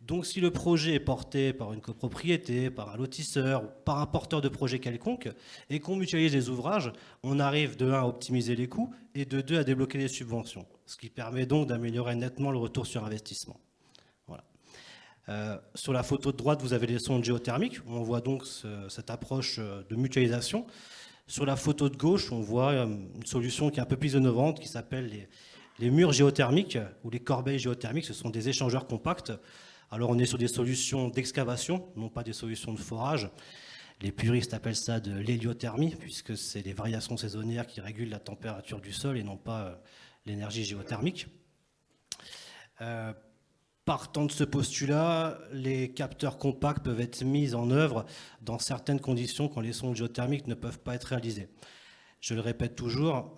Donc si le projet est porté par une copropriété, par un lotisseur, par un porteur de projet quelconque, et qu'on mutualise les ouvrages, on arrive de 1 à optimiser les coûts et de 2 à débloquer les subventions, ce qui permet donc d'améliorer nettement le retour sur investissement. Voilà. Sur la photo de droite, vous avez les sondes géothermiques, on voit donc cette approche de mutualisation. Sur la photo de gauche, on voit une solution qui est un peu plus innovante, qui s'appelle les murs géothermiques ou les corbeilles géothermiques. Ce sont des échangeurs compacts. Alors on est sur des solutions d'excavation, non pas des solutions de forage. Les puristes appellent ça de l'héliothermie, puisque c'est les variations saisonnières qui régulent la température du sol et non pas l'énergie géothermique. Partant de ce postulat, les capteurs compacts peuvent être mis en œuvre dans certaines conditions quand les sondes géothermiques ne peuvent pas être réalisées. Je le répète toujours,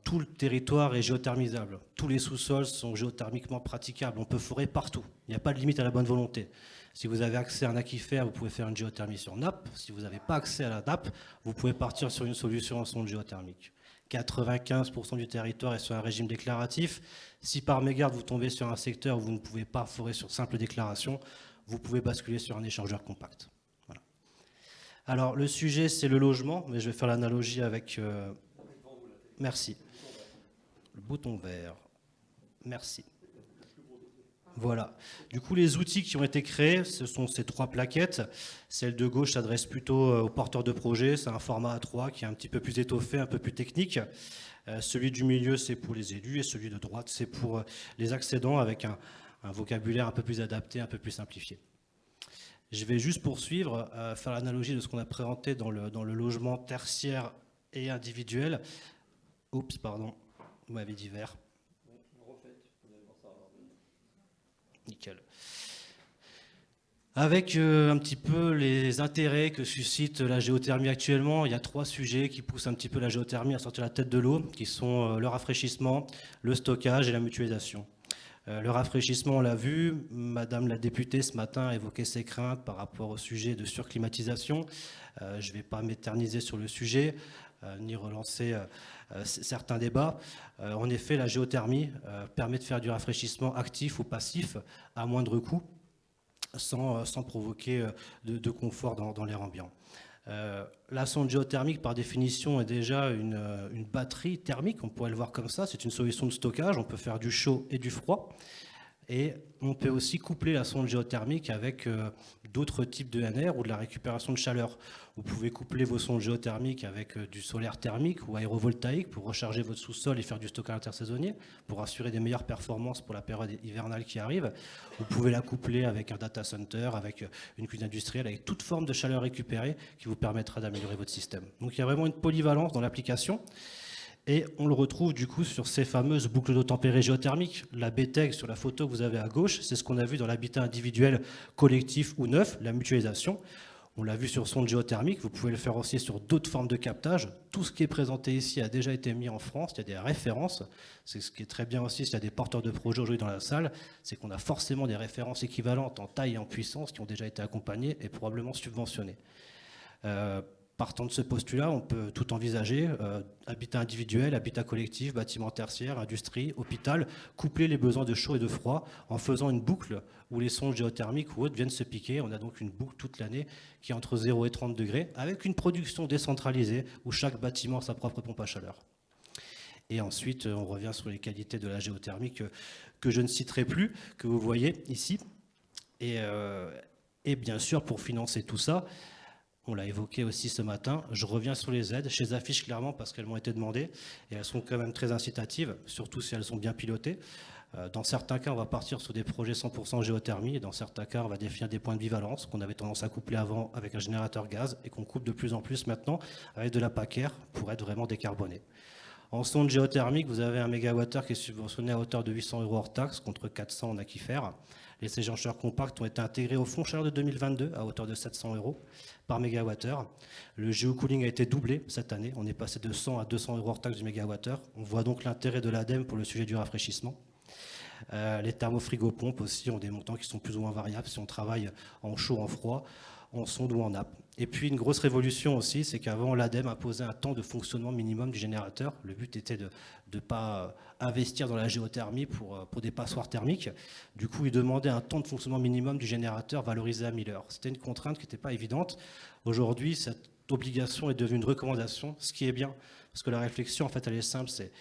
tout le territoire est géothermisable. Tous les sous-sols sont géothermiquement praticables. On peut forer partout. Il n'y a pas de limite à la bonne volonté. Si vous avez accès à un aquifère, vous pouvez faire une géothermie sur nappe. Si vous n'avez pas accès à la nappe, vous pouvez partir sur une solution en sonde géothermique. 95% du territoire est sur un régime déclaratif. Si par mégarde vous tombez sur un secteur où vous ne pouvez pas forer sur simple déclaration, vous pouvez basculer sur un échangeur compact. Voilà. Alors le sujet c'est le logement, mais je vais faire l'analogie avec... Merci. Le bouton vert. Merci. Voilà. Du coup, les outils qui ont été créés, ce sont ces 3 plaquettes. Celle de gauche s'adresse plutôt aux porteurs de projet. C'est un format A3 qui est un petit peu plus étoffé, un peu plus technique. Celui du milieu, c'est pour les élus. Et celui de droite, c'est pour les accédants avec un vocabulaire un peu plus adapté, un peu plus simplifié. Je vais juste poursuivre, faire l'analogie de ce qu'on a présenté dans le logement tertiaire et individuel. Oups, pardon, vous m'avez dit vert. Nickel. Avec un petit peu les intérêts que suscite la géothermie actuellement, il y a 3 sujets qui poussent un petit peu la géothermie à sortir la tête de l'eau, qui sont le rafraîchissement, le stockage et la mutualisation. Le rafraîchissement, on l'a vu, Madame la députée ce matin a évoqué ses craintes par rapport au sujet de surclimatisation. Je ne vais pas m'éterniser sur le sujet, ni relancer certains débats. En effet, la géothermie permet de faire du rafraîchissement actif ou passif à moindre coût, sans provoquer de confort dans l'air ambiant. La sonde géothermique, par définition, est déjà une batterie thermique, on pourrait le voir comme ça. C'est une solution de stockage, on peut faire du chaud et du froid. Et on peut aussi coupler la sonde géothermique avec d'autres types de NR ou de la récupération de chaleur. Vous pouvez coupler vos sondes géothermiques avec du solaire thermique ou aérovoltaïque pour recharger votre sous-sol et faire du stockage intersaisonnier, pour assurer des meilleures performances pour la période hivernale qui arrive. Vous pouvez la coupler avec un data center, avec une cuisine industrielle, avec toute forme de chaleur récupérée qui vous permettra d'améliorer votre système. Donc il y a vraiment une polyvalence dans l'application. Et on le retrouve du coup sur ces fameuses boucles d'eau tempérée géothermiques. La BTEG sur la photo que vous avez à gauche, c'est ce qu'on a vu dans l'habitat individuel, collectif ou neuf, la mutualisation. On l'a vu sur sonde géothermique, vous pouvez le faire aussi sur d'autres formes de captage. Tout ce qui est présenté ici a déjà été mis en France, il y a des références. C'est ce qui est très bien aussi, s'il y a des porteurs de projets aujourd'hui dans la salle, c'est qu'on a forcément des références équivalentes en taille et en puissance qui ont déjà été accompagnées et probablement subventionnées. Partant de ce postulat, on peut tout envisager, habitat individuel, habitat collectif, bâtiment tertiaire, industrie, hôpital, coupler les besoins de chaud et de froid en faisant une boucle où les sondes géothermiques ou autres viennent se piquer. On a donc une boucle toute l'année qui est entre 0 et 30 degrés, avec une production décentralisée où chaque bâtiment a sa propre pompe à chaleur. Et ensuite, on revient sur les qualités de la géothermie que je ne citerai plus, que vous voyez ici. Et bien sûr, pour financer tout ça, on l'a évoqué aussi ce matin, je reviens sur les aides. Je les affiche clairement parce qu'elles m'ont été demandées et elles sont quand même très incitatives, surtout si elles sont bien pilotées. Dans certains cas, on va partir sur des projets 100% géothermie et dans certains cas, on va définir des points de bivalence qu'on avait tendance à coupler avant avec un générateur gaz et qu'on coupe de plus en plus maintenant avec de la PACER pour être vraiment décarboné. En sonde géothermique, vous avez un mégawattheure qui est subventionné à hauteur de 800 € hors taxe contre 400 en aquifère. Les échangeurs compacts ont été intégrés au fonds chaleur de 2022 à hauteur de 700 € par mégawattheure. Le géocooling a été doublé cette année. On est passé de 100 à 200 € hors taxe du mégawattheure. On voit donc l'intérêt de l'ADEME pour le sujet du rafraîchissement. Les thermofrigopompes aussi ont des montants qui sont plus ou moins variables si on travaille en chaud, en froid. en sonde ou en nappe. Et puis une grosse révolution aussi, c'est qu'avant l'ADEME imposait un temps de fonctionnement minimum du générateur. Le but était de ne pas investir dans la géothermie pour des passoires thermiques. Du coup, il demandait un temps de fonctionnement minimum du générateur valorisé à 1000 heures. C'était une contrainte qui n'était pas évidente. Aujourd'hui, cette obligation est devenue une recommandation, ce qui est bien, parce que la réflexion, en fait, elle est simple, c'est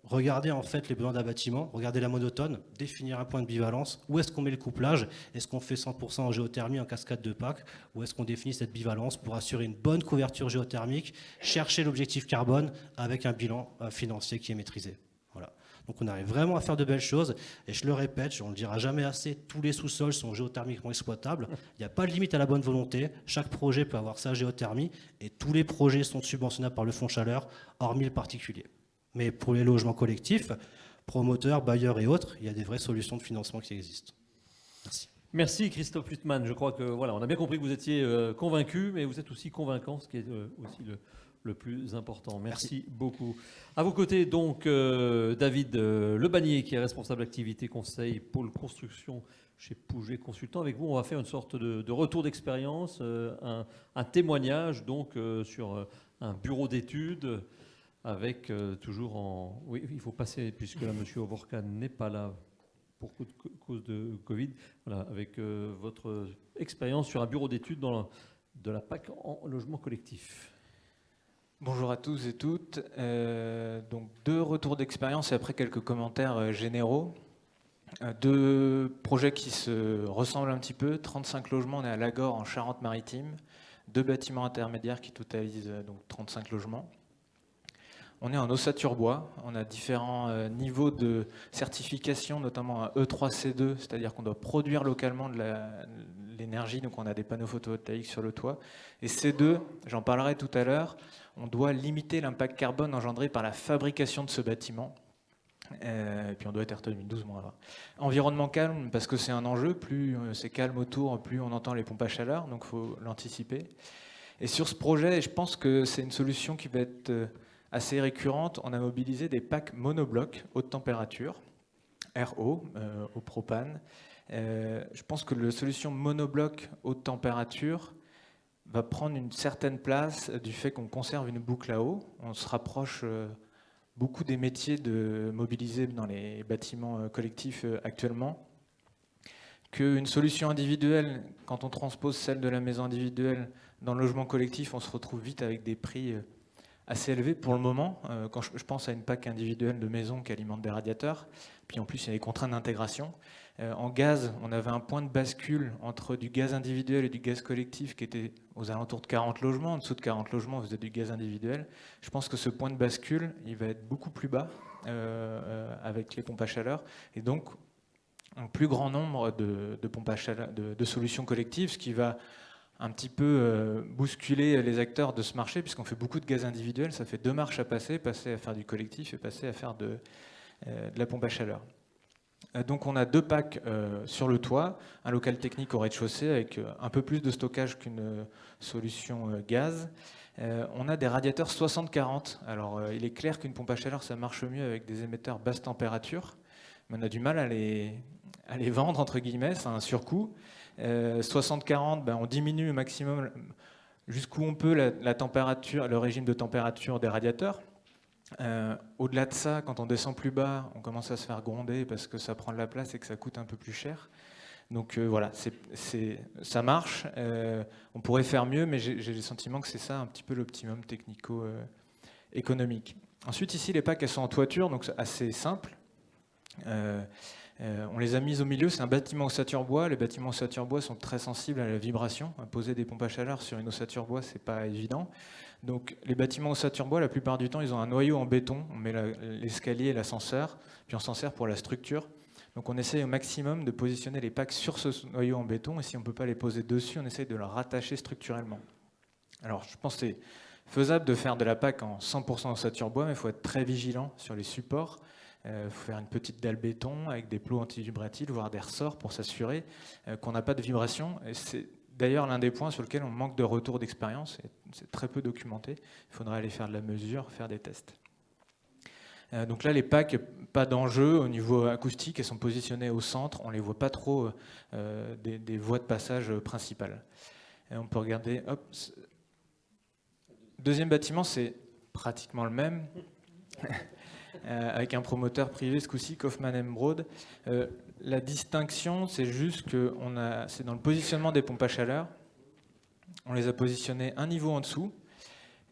regarder en fait les besoins d'un bâtiment, regarder la monotone, définir un point de bivalence, où est-ce qu'on met le couplage, est-ce qu'on fait 100% en géothermie en cascade de PAC, ou est-ce qu'on définit cette bivalence pour assurer une bonne couverture géothermique, chercher l'objectif carbone avec un bilan financier qui est maîtrisé. Voilà. Donc on arrive vraiment à faire de belles choses, et je le répète, on ne le dira jamais assez, tous les sous-sols sont géothermiquement exploitables, il n'y a pas de limite à la bonne volonté, chaque projet peut avoir sa géothermie, et tous les projets sont subventionnables par le fonds chaleur, hormis le particulier. Mais pour les logements collectifs, promoteurs, bailleurs et autres, il y a des vraies solutions de financement qui existent. Merci. Merci Christophe Luttmann. Je crois que voilà, on a bien compris que vous étiez convaincu, mais vous êtes aussi convaincant, ce qui est aussi le plus important. Merci beaucoup. À vos côtés, donc, David Lebanier, qui est responsable activité conseil pôle construction chez Pouget Consultant. Avec vous, on va faire une sorte de retour d'expérience, un témoignage donc sur un bureau d'études. Avec toujours en... Oui, il faut passer, puisque là, M. Ovorka n'est pas là pour cause de Covid. Voilà, avec votre expérience sur un bureau d'études de la PAC en logement collectif. Bonjour à tous et toutes. Donc 2 retours d'expérience et après quelques commentaires généraux. 2 projets qui se ressemblent un petit peu. 35 logements, on est à Lagor en Charente-Maritime. 2 bâtiments intermédiaires qui totalisent donc 35 logements. On est en ossature-bois, on a différents niveaux de certification, notamment un E3C2, c'est-à-dire qu'on doit produire localement de l'énergie, donc on a des panneaux photovoltaïques sur le toit. Et C2, j'en parlerai tout à l'heure, on doit limiter l'impact carbone engendré par la fabrication de ce bâtiment. Et puis on doit être RTE 2012. Environnement calme, parce que c'est un enjeu, plus c'est calme autour, plus on entend les pompes à chaleur, donc il faut l'anticiper. Et sur ce projet, je pense que c'est une solution qui va être... assez récurrente, on a mobilisé des packs monoblocs haute température, RO, au propane. Je pense que la solution monobloc haute température va prendre une certaine place du fait qu'on conserve une boucle à eau. On se rapproche beaucoup des métiers mobilisés dans les bâtiments collectifs actuellement. Qu'une solution individuelle, quand on transpose celle de la maison individuelle dans le logement collectif, on se retrouve vite avec des prix assez élevé pour le moment, quand je pense à une PAC individuelle de maison qui alimente des radiateurs, puis en plus il y a les contraintes d'intégration. En gaz, on avait un point de bascule entre du gaz individuel et du gaz collectif qui était aux alentours de 40 logements. En dessous de 40 logements, vous avez du gaz individuel. Je pense que ce point de bascule, il va être beaucoup plus bas avec les pompes à chaleur. Et donc, un plus grand nombre de pompes à chaleur, de solutions collectives, ce qui va un petit peu bousculer les acteurs de ce marché, puisqu'on fait beaucoup de gaz individuel, ça fait 2 marches à passer à faire du collectif et passer à faire de la pompe à chaleur. Donc on a 2 packs sur le toit, un local technique au rez-de-chaussée avec un peu plus de stockage qu'une solution gaz. On a des radiateurs 60-40. Alors il est clair qu'une pompe à chaleur ça marche mieux avec des émetteurs basse température, mais on a du mal à les vendre entre guillemets, c'est un surcoût. 60-40, on diminue au maximum jusqu'où on peut la température, le régime de température des radiateurs. Au-delà de ça, quand on descend plus bas, on commence à se faire gronder parce que ça prend de la place et que ça coûte un peu plus cher. Donc voilà, ça marche. On pourrait faire mieux, mais j'ai le sentiment que c'est ça un petit peu l'optimum technico-économique. Ensuite, ici, les packs, elles sont en toiture, donc c'est assez simple. On les a mises au milieu, c'est un bâtiment ossature bois. Les bâtiments ossature bois sont très sensibles à la vibration. Poser des pompes à chaleur sur une ossature bois, c'est pas évident. Donc les bâtiments ossature bois, la plupart du temps, ils ont un noyau en béton. On met l'escalier et l'ascenseur, puis on s'en sert pour la structure. Donc on essaye au maximum de positionner les packs sur ce noyau en béton, et si on ne peut pas les poser dessus, on essaye de le rattacher structurellement. Alors je pense que c'est faisable de faire de la PAC en 100% ossature bois, mais il faut être très vigilant sur les supports. Il faut faire une petite dalle béton avec des plots antivibratiles, voire des ressorts pour s'assurer qu'on n'a pas de vibration. Et c'est d'ailleurs l'un des points sur lesquels on manque de retour d'expérience. C'est très peu documenté. Il faudrait aller faire de la mesure, faire des tests. Donc là, les packs, pas d'enjeu au niveau acoustique, elles sont positionnées au centre. On ne les voit pas trop des voies de passage principales. Et on peut regarder, hop. Deuxième bâtiment, c'est pratiquement le même, avec un promoteur privé, ce coup-ci, Kaufmann Broad. La distinction, c'est juste que c'est dans le positionnement des pompes à chaleur. On les a positionnés un niveau en dessous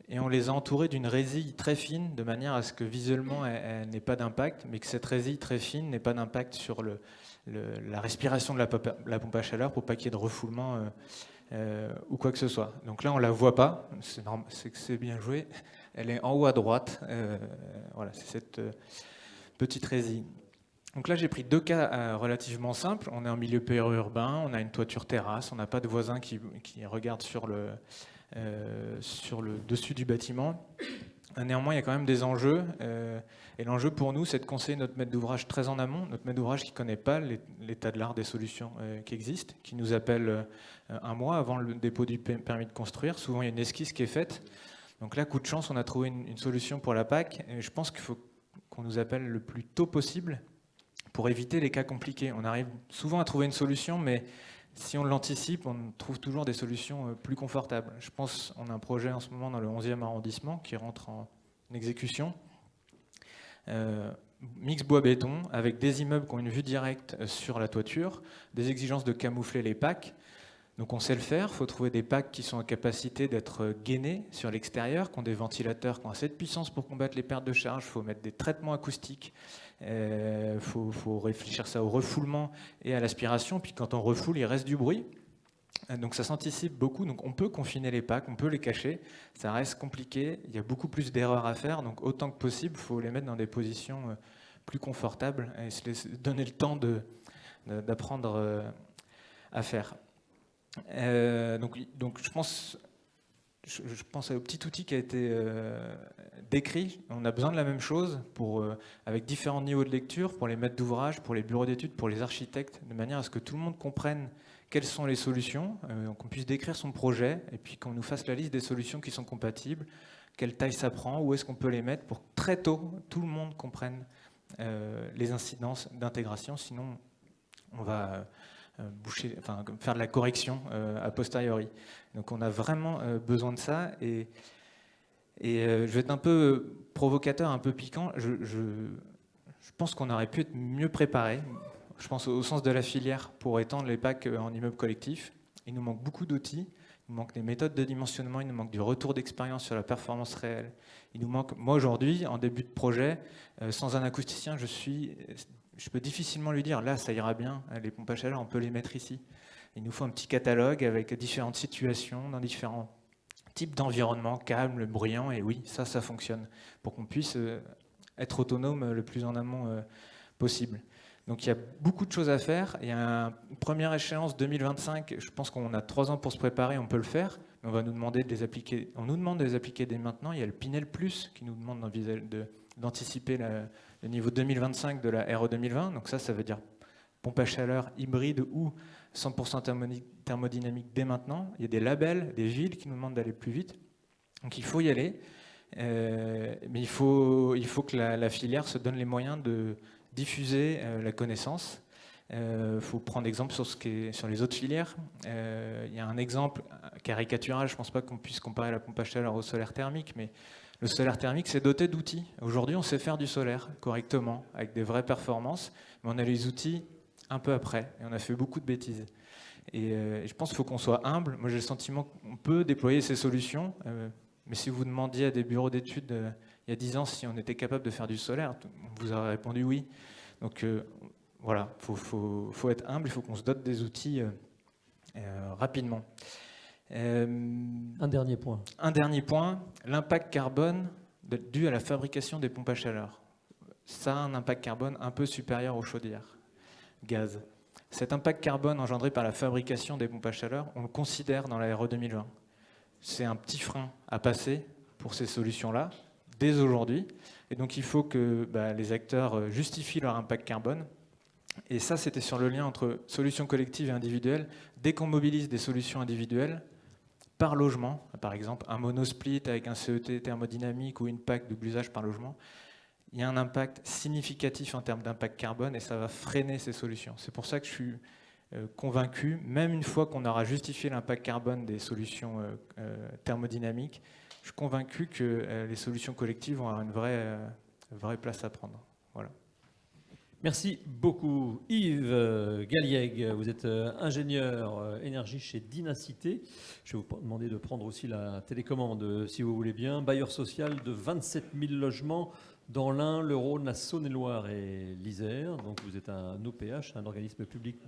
et on les a entourés d'une résille très fine de manière à ce que visuellement elle n'ait pas d'impact, mais que cette résille très fine n'ait pas d'impact sur la respiration de la pompe à chaleur pour pas qu'il y ait de refoulement ou quoi que ce soit. Donc là on la voit pas, c'est que c'est bien joué. Elle est en haut à droite. Voilà, c'est cette petite résille. Donc là, j'ai pris 2 cas relativement simples. On est en milieu périurbain, on a une toiture terrasse, on n'a pas de voisins qui regardent sur le dessus du bâtiment. Néanmoins, il y a quand même des enjeux. Et l'enjeu pour nous, c'est de conseiller notre maître d'ouvrage très en amont, notre maître d'ouvrage qui ne connaît pas l'état de l'art des solutions qui existent, qui nous appelle un mois avant le dépôt du permis de construire. Souvent, il y a une esquisse qui est faite. Donc là, coup de chance, on a trouvé une solution pour la PAC. Et je pense qu'il faut qu'on nous appelle le plus tôt possible pour éviter les cas compliqués. On arrive souvent à trouver une solution, mais si on l'anticipe, on trouve toujours des solutions plus confortables. Je pense qu'on a un projet en ce moment dans le 11e arrondissement qui rentre en exécution. Mix bois-béton, avec des immeubles qui ont une vue directe sur la toiture, des exigences de camoufler les packs. Donc on sait le faire, il faut trouver des packs qui sont en capacité d'être gainés sur l'extérieur, qui ont des ventilateurs qui ont assez de puissance pour combattre les pertes de charge, il faut mettre des traitements acoustiques, faut réfléchir ça au refoulement et à l'aspiration, puis quand on refoule, il reste du bruit. Donc ça s'anticipe beaucoup, donc on peut confiner les packs, on peut les cacher, ça reste compliqué, il y a beaucoup plus d'erreurs à faire, donc autant que possible, il faut les mettre dans des positions plus confortables et se laisser donner le temps d'apprendre à faire. Donc je pense au petit outil qui a été décrit. On a besoin de la même chose avec différents niveaux de lecture pour les maîtres d'ouvrage, pour les bureaux d'études, pour les architectes, de manière à ce que tout le monde comprenne quelles sont les solutions, qu'on puisse décrire son projet et puis qu'on nous fasse la liste des solutions qui sont compatibles, quelle taille ça prend, où est-ce qu'on peut les mettre pour que très tôt tout le monde comprenne les incidences d'intégration. Sinon, on va faire de la correction a posteriori. Donc on a vraiment besoin de ça. Et je vais être un peu provocateur, un peu piquant. Je pense qu'on aurait pu être mieux préparé. Je pense au sens de la filière pour étendre les packs en immeuble collectif. Il nous manque beaucoup d'outils. Il nous manque des méthodes de dimensionnement. Il nous manque du retour d'expérience sur la performance réelle. Il nous manque, moi aujourd'hui, en début de projet, sans un acousticien, je peux difficilement lui dire, là, ça ira bien, les pompes à chaleur, on peut les mettre ici. Il nous faut un petit catalogue avec différentes situations, dans différents types d'environnements, calmes, bruyants, et oui, ça fonctionne, pour qu'on puisse être autonome le plus en amont possible. Donc il y a beaucoup de choses à faire. Il y a une première échéance 2025, je pense qu'on a 3 ans pour se préparer, on peut le faire, mais on va nous demander de les appliquer. On nous demande de les appliquer dès maintenant. Il y a le Pinel Plus qui nous demande d'anticiper le niveau 2025 de la RE 2020. Donc ça veut dire pompe à chaleur hybride ou 100% thermodynamique dès maintenant. Il y a des labels, des villes qui nous demandent d'aller plus vite. Donc il faut y aller. Mais il faut que la filière se donne les moyens de diffuser la connaissance. Il faut prendre exemple sur les autres filières. Il y a un exemple caricatural, je ne pense pas qu'on puisse comparer la pompe à chaleur au solaire thermique, mais le solaire thermique, c'est doté d'outils. Aujourd'hui, on sait faire du solaire correctement, avec des vraies performances, mais on a les outils un peu après, et on a fait beaucoup de bêtises. Et je pense qu'il faut qu'on soit humble. Moi, j'ai le sentiment qu'on peut déployer ces solutions, mais si vous demandiez à des bureaux d'études il y a 10 ans si on était capable de faire du solaire, on vous aurait répondu oui. Donc voilà, faut être humble, il faut qu'on se dote des outils rapidement. Un dernier point. Un dernier point, l'impact carbone dû à la fabrication des pompes à chaleur. Ça a un impact carbone un peu supérieur aux chaudières gaz. Cet impact carbone engendré par la fabrication des pompes à chaleur, on le considère dans la RE 2020. C'est un petit frein à passer pour ces solutions-là, dès aujourd'hui. Et donc il faut que les acteurs justifient leur impact carbone. Et ça, c'était sur le lien entre solutions collectives et individuelles. Dès qu'on mobilise des solutions individuelles, par logement, par exemple un monosplit avec un CET thermodynamique ou une PAC double usage par logement, il y a un impact significatif en termes d'impact carbone et ça va freiner ces solutions. C'est pour ça que je suis convaincu, même une fois qu'on aura justifié l'impact carbone des solutions thermodynamiques, je suis convaincu que les solutions collectives vont avoir une vraie place à prendre. Voilà. Merci beaucoup. Yves Galliègue, vous êtes ingénieur énergie chez Dynacité. Je vais vous demander de prendre aussi la télécommande, si vous voulez bien. Bailleur social de 27 000 logements dans l'Ain, le Rhône, la Saône-et-Loire et l'Isère. Donc vous êtes un OPH, un organisme public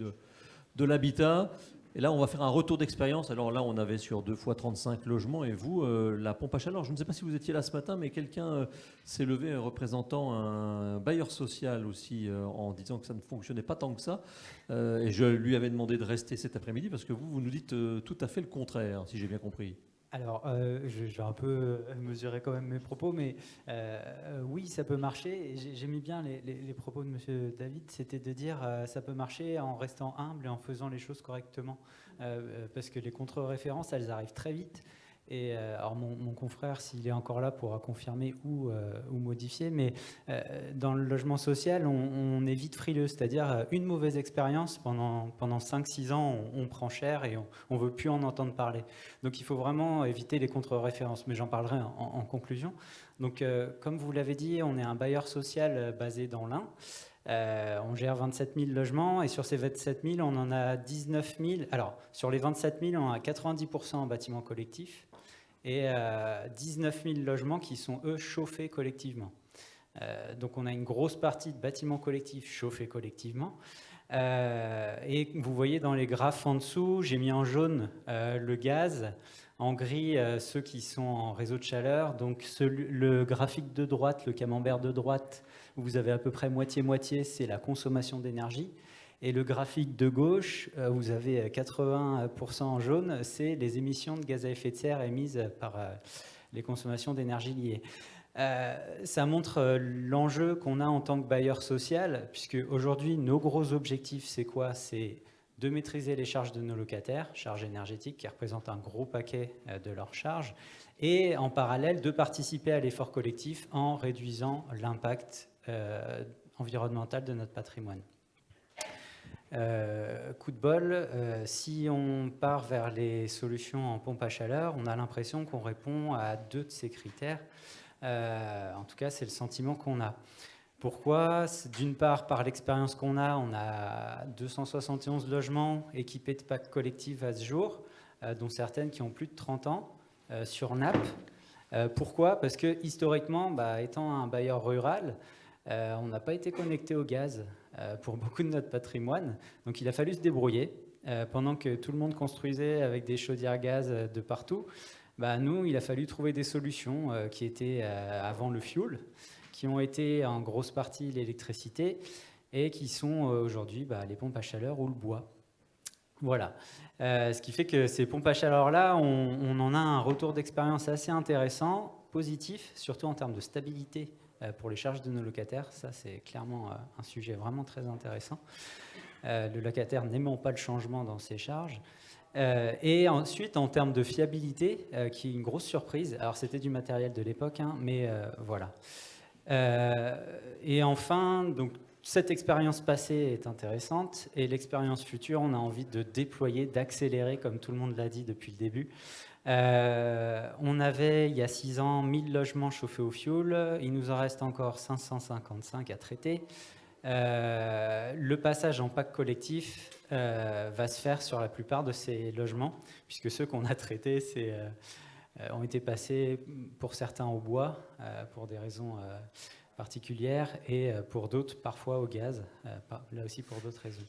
de l'habitat. Et là, on va faire un retour d'expérience. Alors là, on avait sur 2 fois 35 logements. Et vous, la pompe à chaleur, je ne sais pas si vous étiez là ce matin, mais quelqu'un s'est levé représentant un bailleur social aussi en disant que ça ne fonctionnait pas tant que ça. Et je lui avais demandé de rester cet après-midi parce que vous nous dites tout à fait le contraire, si j'ai bien compris. Alors, je vais un peu mesurer quand même mes propos, mais oui, ça peut marcher. J'aimais bien les propos de M. David, c'était de dire ça peut marcher en restant humble et en faisant les choses correctement. Parce que les contre-références, elles arrivent très vite. Et alors mon confrère, s'il est encore là, pourra confirmer ou modifier. Mais dans le logement social, on est vite frileux. C'est-à-dire une mauvaise expérience, pendant 5-6 ans, on prend cher et on ne veut plus en entendre parler. Donc il faut vraiment éviter les contre-références. Mais j'en parlerai en conclusion. Donc comme vous l'avez dit, on est un bailleur social basé dans l'Ain. On gère 27 000 logements et sur ces 27 000, on en a 19 000. Alors, sur les 27 000, on a 90% en bâtiment collectif et 19 000 logements qui sont, eux, chauffés collectivement. Donc, on a une grosse partie de bâtiments collectifs chauffés collectivement. Et vous voyez dans les graphes en dessous, j'ai mis en jaune le gaz, en gris ceux qui sont en réseau de chaleur. Donc, le graphique de droite, le camembert de droite, vous avez à peu près moitié-moitié, c'est la consommation d'énergie. Et le graphique de gauche, vous avez 80% en jaune, c'est les émissions de gaz à effet de serre émises par les consommations d'énergie liées. Ça montre l'enjeu qu'on a en tant que bailleur social, puisque aujourd'hui, nos gros objectifs, c'est quoi? C'est de maîtriser les charges de nos locataires, charges énergétiques qui représentent un gros paquet de leurs charges, et en parallèle, de participer à l'effort collectif en réduisant l'impact environnemental de notre patrimoine. Coup de bol, si on part vers les solutions en pompe à chaleur, on a l'impression qu'on répond à 2 de ces critères. En tout cas, c'est le sentiment qu'on a. Pourquoi? D'une part, par l'expérience qu'on a, on a 271 logements équipés de packs collectifs à ce jour, dont certaines qui ont plus de 30 ans, sur Naples. Pourquoi? Parce que historiquement, étant un bailleur rural, on n'a pas été connecté au gaz pour beaucoup de notre patrimoine. Donc il a fallu se débrouiller. Pendant que tout le monde construisait avec des chaudières gaz de partout, nous, il a fallu trouver des solutions qui étaient avant le fioul, qui ont été en grosse partie l'électricité et qui sont aujourd'hui les pompes à chaleur ou le bois. Voilà. Ce qui fait que ces pompes à chaleur-là, on en a un retour d'expérience assez intéressant, positif, surtout en termes de stabilité pour les charges de nos locataires. Ça, c'est clairement un sujet vraiment très intéressant. Le locataire n'aimant pas le changement dans ses charges. Et ensuite, en termes de fiabilité, qui est une grosse surprise. Alors, c'était du matériel de l'époque, mais voilà. Et enfin, donc, cette expérience passée est intéressante et l'expérience future, on a envie de déployer, d'accélérer, comme tout le monde l'a dit depuis le début. On avait, il y a 6 ans, 1000 logements chauffés au fioul. Il nous en reste encore 555 à traiter. Le passage en pack collectif va se faire sur la plupart de ces logements, puisque ceux qu'on a traités ont été passés pour certains au bois, pour des raisons particulières, et pour d'autres parfois au gaz, là aussi pour d'autres raisons.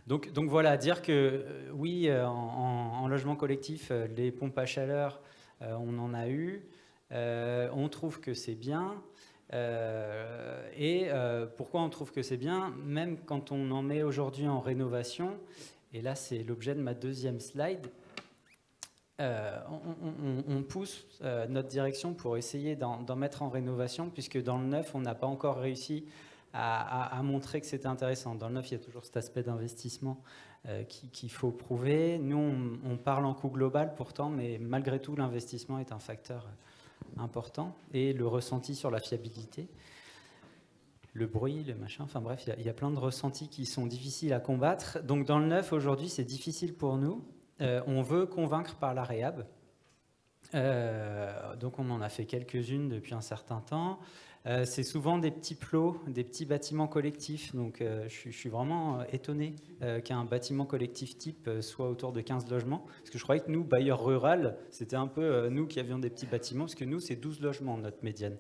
Donc voilà, dire que oui, en logement collectif, les pompes à chaleur, on en a eu, on trouve que c'est bien. Pourquoi on trouve que c'est bien? Même quand on en met aujourd'hui en rénovation, et là c'est l'objet de ma deuxième slide, on pousse notre direction pour essayer d'en mettre en rénovation, puisque dans le neuf, on n'a pas encore réussi à montrer que c'était intéressant. Dans le neuf, il y a toujours cet aspect d'investissement qu'il faut prouver. Nous, on parle en coût global pourtant, mais malgré tout, l'investissement est un facteur important, et le ressenti sur la fiabilité. le bruit, le machin, enfin bref, il y a plein de ressentis qui sont difficiles à combattre. Donc dans le neuf, aujourd'hui, c'est difficile pour nous. On veut convaincre par la réhab. Donc on en a fait quelques-unes depuis un certain temps. C'est souvent des petits plots, des petits bâtiments collectifs. Donc je suis vraiment étonné qu'un bâtiment collectif type soit autour de 15 logements. Parce que je croyais que nous, bailleurs rural, c'était un peu nous qui avions des petits bâtiments, parce que nous, c'est 12 logements, notre médiane.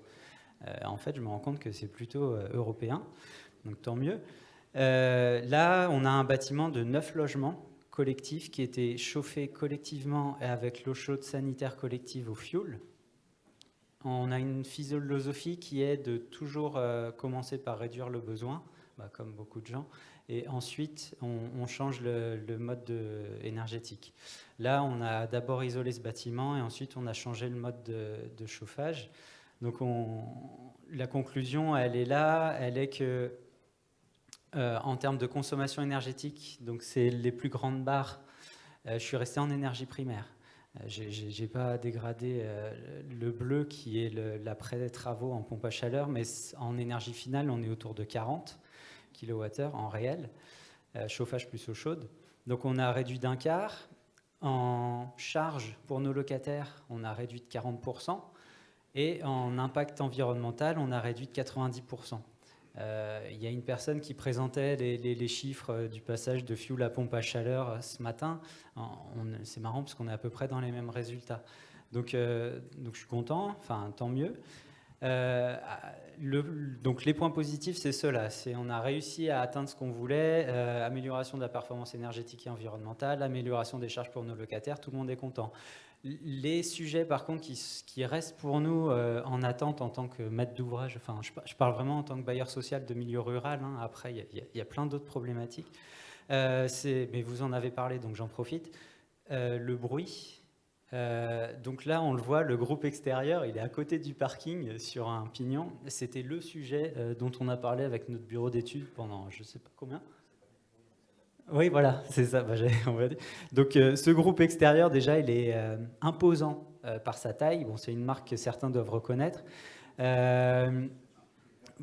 En fait, je me rends compte que c'est plutôt européen, donc tant mieux. Là, on a un bâtiment de 9 logements collectifs qui était chauffé collectivement et avec l'eau chaude sanitaire collective au fioul. On a une philosophie qui est de toujours commencer par réduire le besoin, comme beaucoup de gens, et ensuite on change le mode énergétique. Là, on a d'abord isolé ce bâtiment et ensuite on a changé le mode de chauffage. Donc la conclusion, elle est là, elle est que en termes de consommation énergétique, donc c'est les plus grandes barres, je suis resté en énergie primaire. J'ai pas dégradé le bleu qui est l'après-travaux en pompe à chaleur, mais en énergie finale, on est autour de 40 kWh en réel, chauffage plus eau chaude. Donc on a réduit d'un quart. En charge pour nos locataires, on a réduit de 40%. Et en impact environnemental, on a réduit de 90%. Il y a une personne qui présentait les chiffres du passage de fioul à pompe à chaleur ce matin. C'est marrant parce qu'on est à peu près dans les mêmes résultats. Donc je suis content, enfin tant mieux. Donc les points positifs, c'est ceux-là. On a réussi à atteindre ce qu'on voulait, amélioration de la performance énergétique et environnementale, amélioration des charges pour nos locataires, tout le monde est content. Les sujets, par contre, qui restent pour nous en attente en tant que maître d'ouvrage, enfin, je parle vraiment en tant que bailleur social de milieu rural, hein, après, il y a plein d'autres problématiques. Mais vous en avez parlé, donc j'en profite. Le bruit. Donc là, on le voit, le groupe extérieur, il est à côté du parking sur un pignon. C'était le sujet dont on a parlé avec notre bureau d'études pendant je ne sais pas combien. Oui, voilà, c'est ça. On va dire. Donc, ce groupe extérieur, déjà, il est imposant par sa taille. Bon, c'est une marque que certains doivent reconnaître.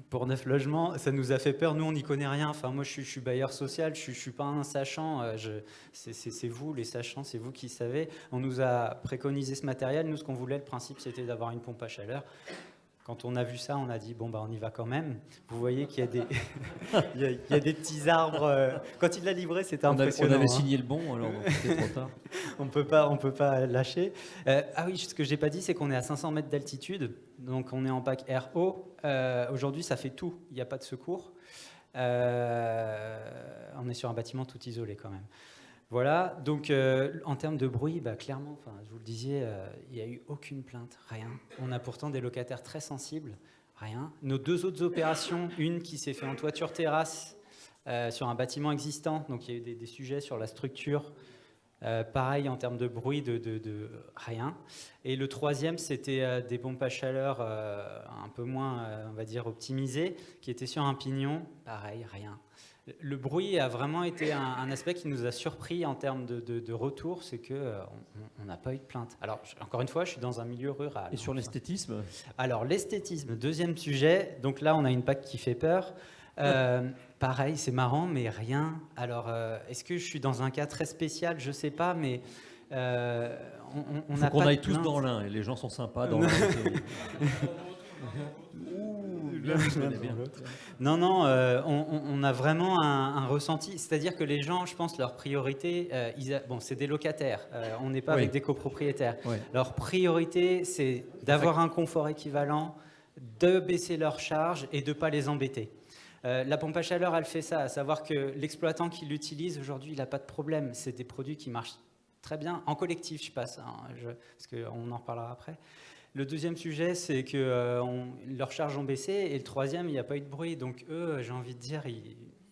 Pour 9 logements, ça nous a fait peur. Nous, on n'y connaît rien. Enfin, moi, je suis bailleur social. Je ne suis pas un sachant. C'est vous, les sachants, c'est vous qui savez. On nous a préconisé ce matériel. Nous, ce qu'on voulait, le principe, c'était d'avoir une pompe à chaleur. Quand on a vu ça, on a dit, bon, on y va quand même. Vous voyez qu'il y a des, il y a des petits arbres. Quand il l'a livré, c'était impressionnant. On avait signé le bon, alors c'était trop tard. On peut pas lâcher. Ah oui, ce que je n'ai pas dit, c'est qu'on est à 500 mètres d'altitude. Donc, on est en pack RO. Aujourd'hui, ça fait tout. Il n'y a pas de secours. On est sur un bâtiment tout isolé quand même. Voilà, donc en termes de bruit, clairement, je vous le disiez, il n'y a eu aucune plainte, rien. On a pourtant des locataires très sensibles, rien. Nos 2 autres opérations, une qui s'est faite en toiture terrasse sur un bâtiment existant, donc il y a eu des sujets sur la structure, pareil en termes de bruit, de rien. Et le troisième, c'était des pompes à chaleur un peu moins, on va dire, optimisées, qui étaient sur un pignon, pareil, rien. Le bruit a vraiment été un aspect qui nous a surpris en termes de retour, c'est qu'on n'a pas eu de plainte. Alors, encore une fois, je suis dans un milieu rural. Et sur l'esthétisme ? Alors, l'esthétisme, deuxième sujet. Donc là, on a une PAC qui fait peur. Pareil, c'est marrant, mais rien. Alors, est-ce que je suis dans un cas très spécial ? Je ne sais pas, mais on n'a pas qu'on de aille tous plainte. dans l'un, et les gens sont sympas dans l'un. Non, on a vraiment un ressenti. C'est-à-dire que les gens, je pense, leur priorité, c'est des locataires. On n'est pas avec des copropriétaires. Oui. Leur priorité, c'est d'avoir un confort équivalent, de baisser leurs charges et de ne pas les embêter. La pompe à chaleur, elle fait ça, à savoir que l'exploitant qui l'utilise aujourd'hui, il n'a pas de problème. C'est des produits qui marchent très bien. En collectif, je passe, parce qu'on en reparlera après. Le deuxième sujet, c'est que leurs charges ont baissé. Et le troisième, il n'y a pas eu de bruit. Donc eux, j'ai envie de dire,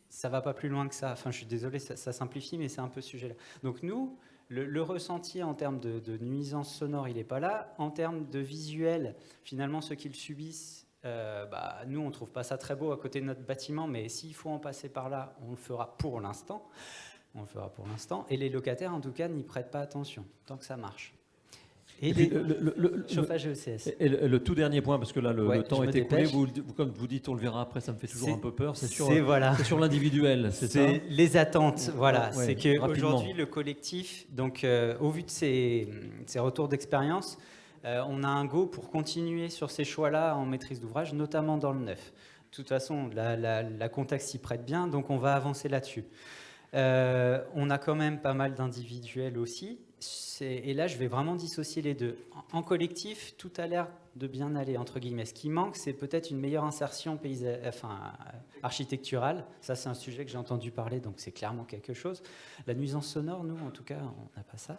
ça ne va pas plus loin que ça. Enfin, je suis désolé, ça simplifie, mais c'est un peu ce sujet-là. Donc nous, le ressenti en termes de nuisance sonore, il n'est pas là. En termes de visuel, finalement, ceux qui le subissent, nous, on ne trouve pas ça très beau à côté de notre bâtiment. Mais s'il faut en passer par là, on le fera pour l'instant. Et les locataires, en tout cas, n'y prêtent pas attention, tant que ça marche. Et le chauffage ECS. Et le tout dernier point, parce que là, le temps est écoulé, comme vous dites, on le verra après, ça me fait toujours un peu peur, c'est sur l'individuel, c'est ça ? Les attentes, voilà. C'est qu'aujourd'hui, le collectif, donc au vu de ces retours d'expérience, on a un go pour continuer sur ces choix-là en maîtrise d'ouvrage, notamment dans le neuf. De toute façon, la contexte s'y prête bien, donc on va avancer là-dessus. On a quand même pas mal d'individuels aussi. Et là, je vais vraiment dissocier les deux. En collectif, tout a l'air de bien aller, entre guillemets. Ce qui manque, c'est peut-être une meilleure insertion architecturale. Ça, c'est un sujet que j'ai entendu parler, donc c'est clairement quelque chose. La nuisance sonore, nous, en tout cas, on n'a pas ça.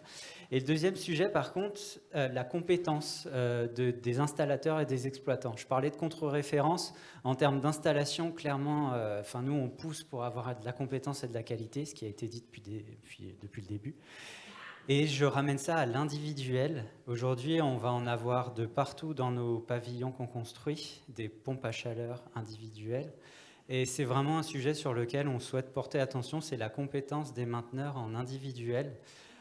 Et le deuxième sujet, par contre, la compétence des installateurs et des exploitants. Je parlais de contre-référence. En termes d'installation, clairement, nous, on pousse pour avoir de la compétence et de la qualité, ce qui a été dit depuis le début. Et je ramène ça à l'individuel. Aujourd'hui, on va en avoir de partout dans nos pavillons qu'on construit, des pompes à chaleur individuelles. Et c'est vraiment un sujet sur lequel on souhaite porter attention, c'est la compétence des mainteneurs en individuel.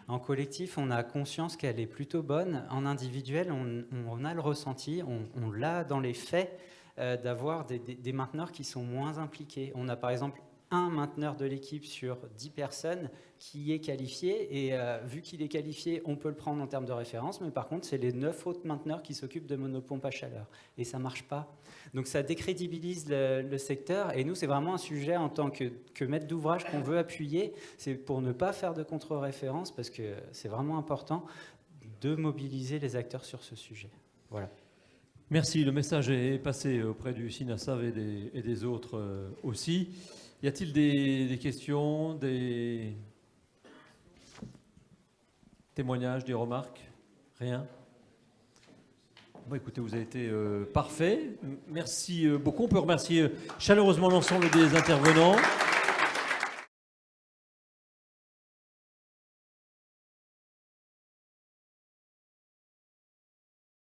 En collectif, on a conscience qu'elle est plutôt bonne. En individuel, on a le ressenti, on l'a dans les faits, d'avoir des mainteneurs qui sont moins impliqués. On a par exemple un mainteneur de l'équipe sur 10 personnes qui est qualifié, et vu qu'il est qualifié, on peut le prendre en termes de référence, mais par contre, c'est les 9 autres mainteneurs qui s'occupent de monopompes à chaleur, et ça ne marche pas. Donc ça décrédibilise le secteur, et nous, c'est vraiment un sujet en tant que maître d'ouvrage qu'on veut appuyer, c'est pour ne pas faire de contre-référence, parce que c'est vraiment important de mobiliser les acteurs sur ce sujet. Voilà. Merci, le message est passé auprès du SINASAV et des autres aussi. Y a-t-il des questions, des témoignages, des remarques ? Rien ? Bon, écoutez, vous avez été parfait. Merci beaucoup. On peut remercier chaleureusement l'ensemble des intervenants.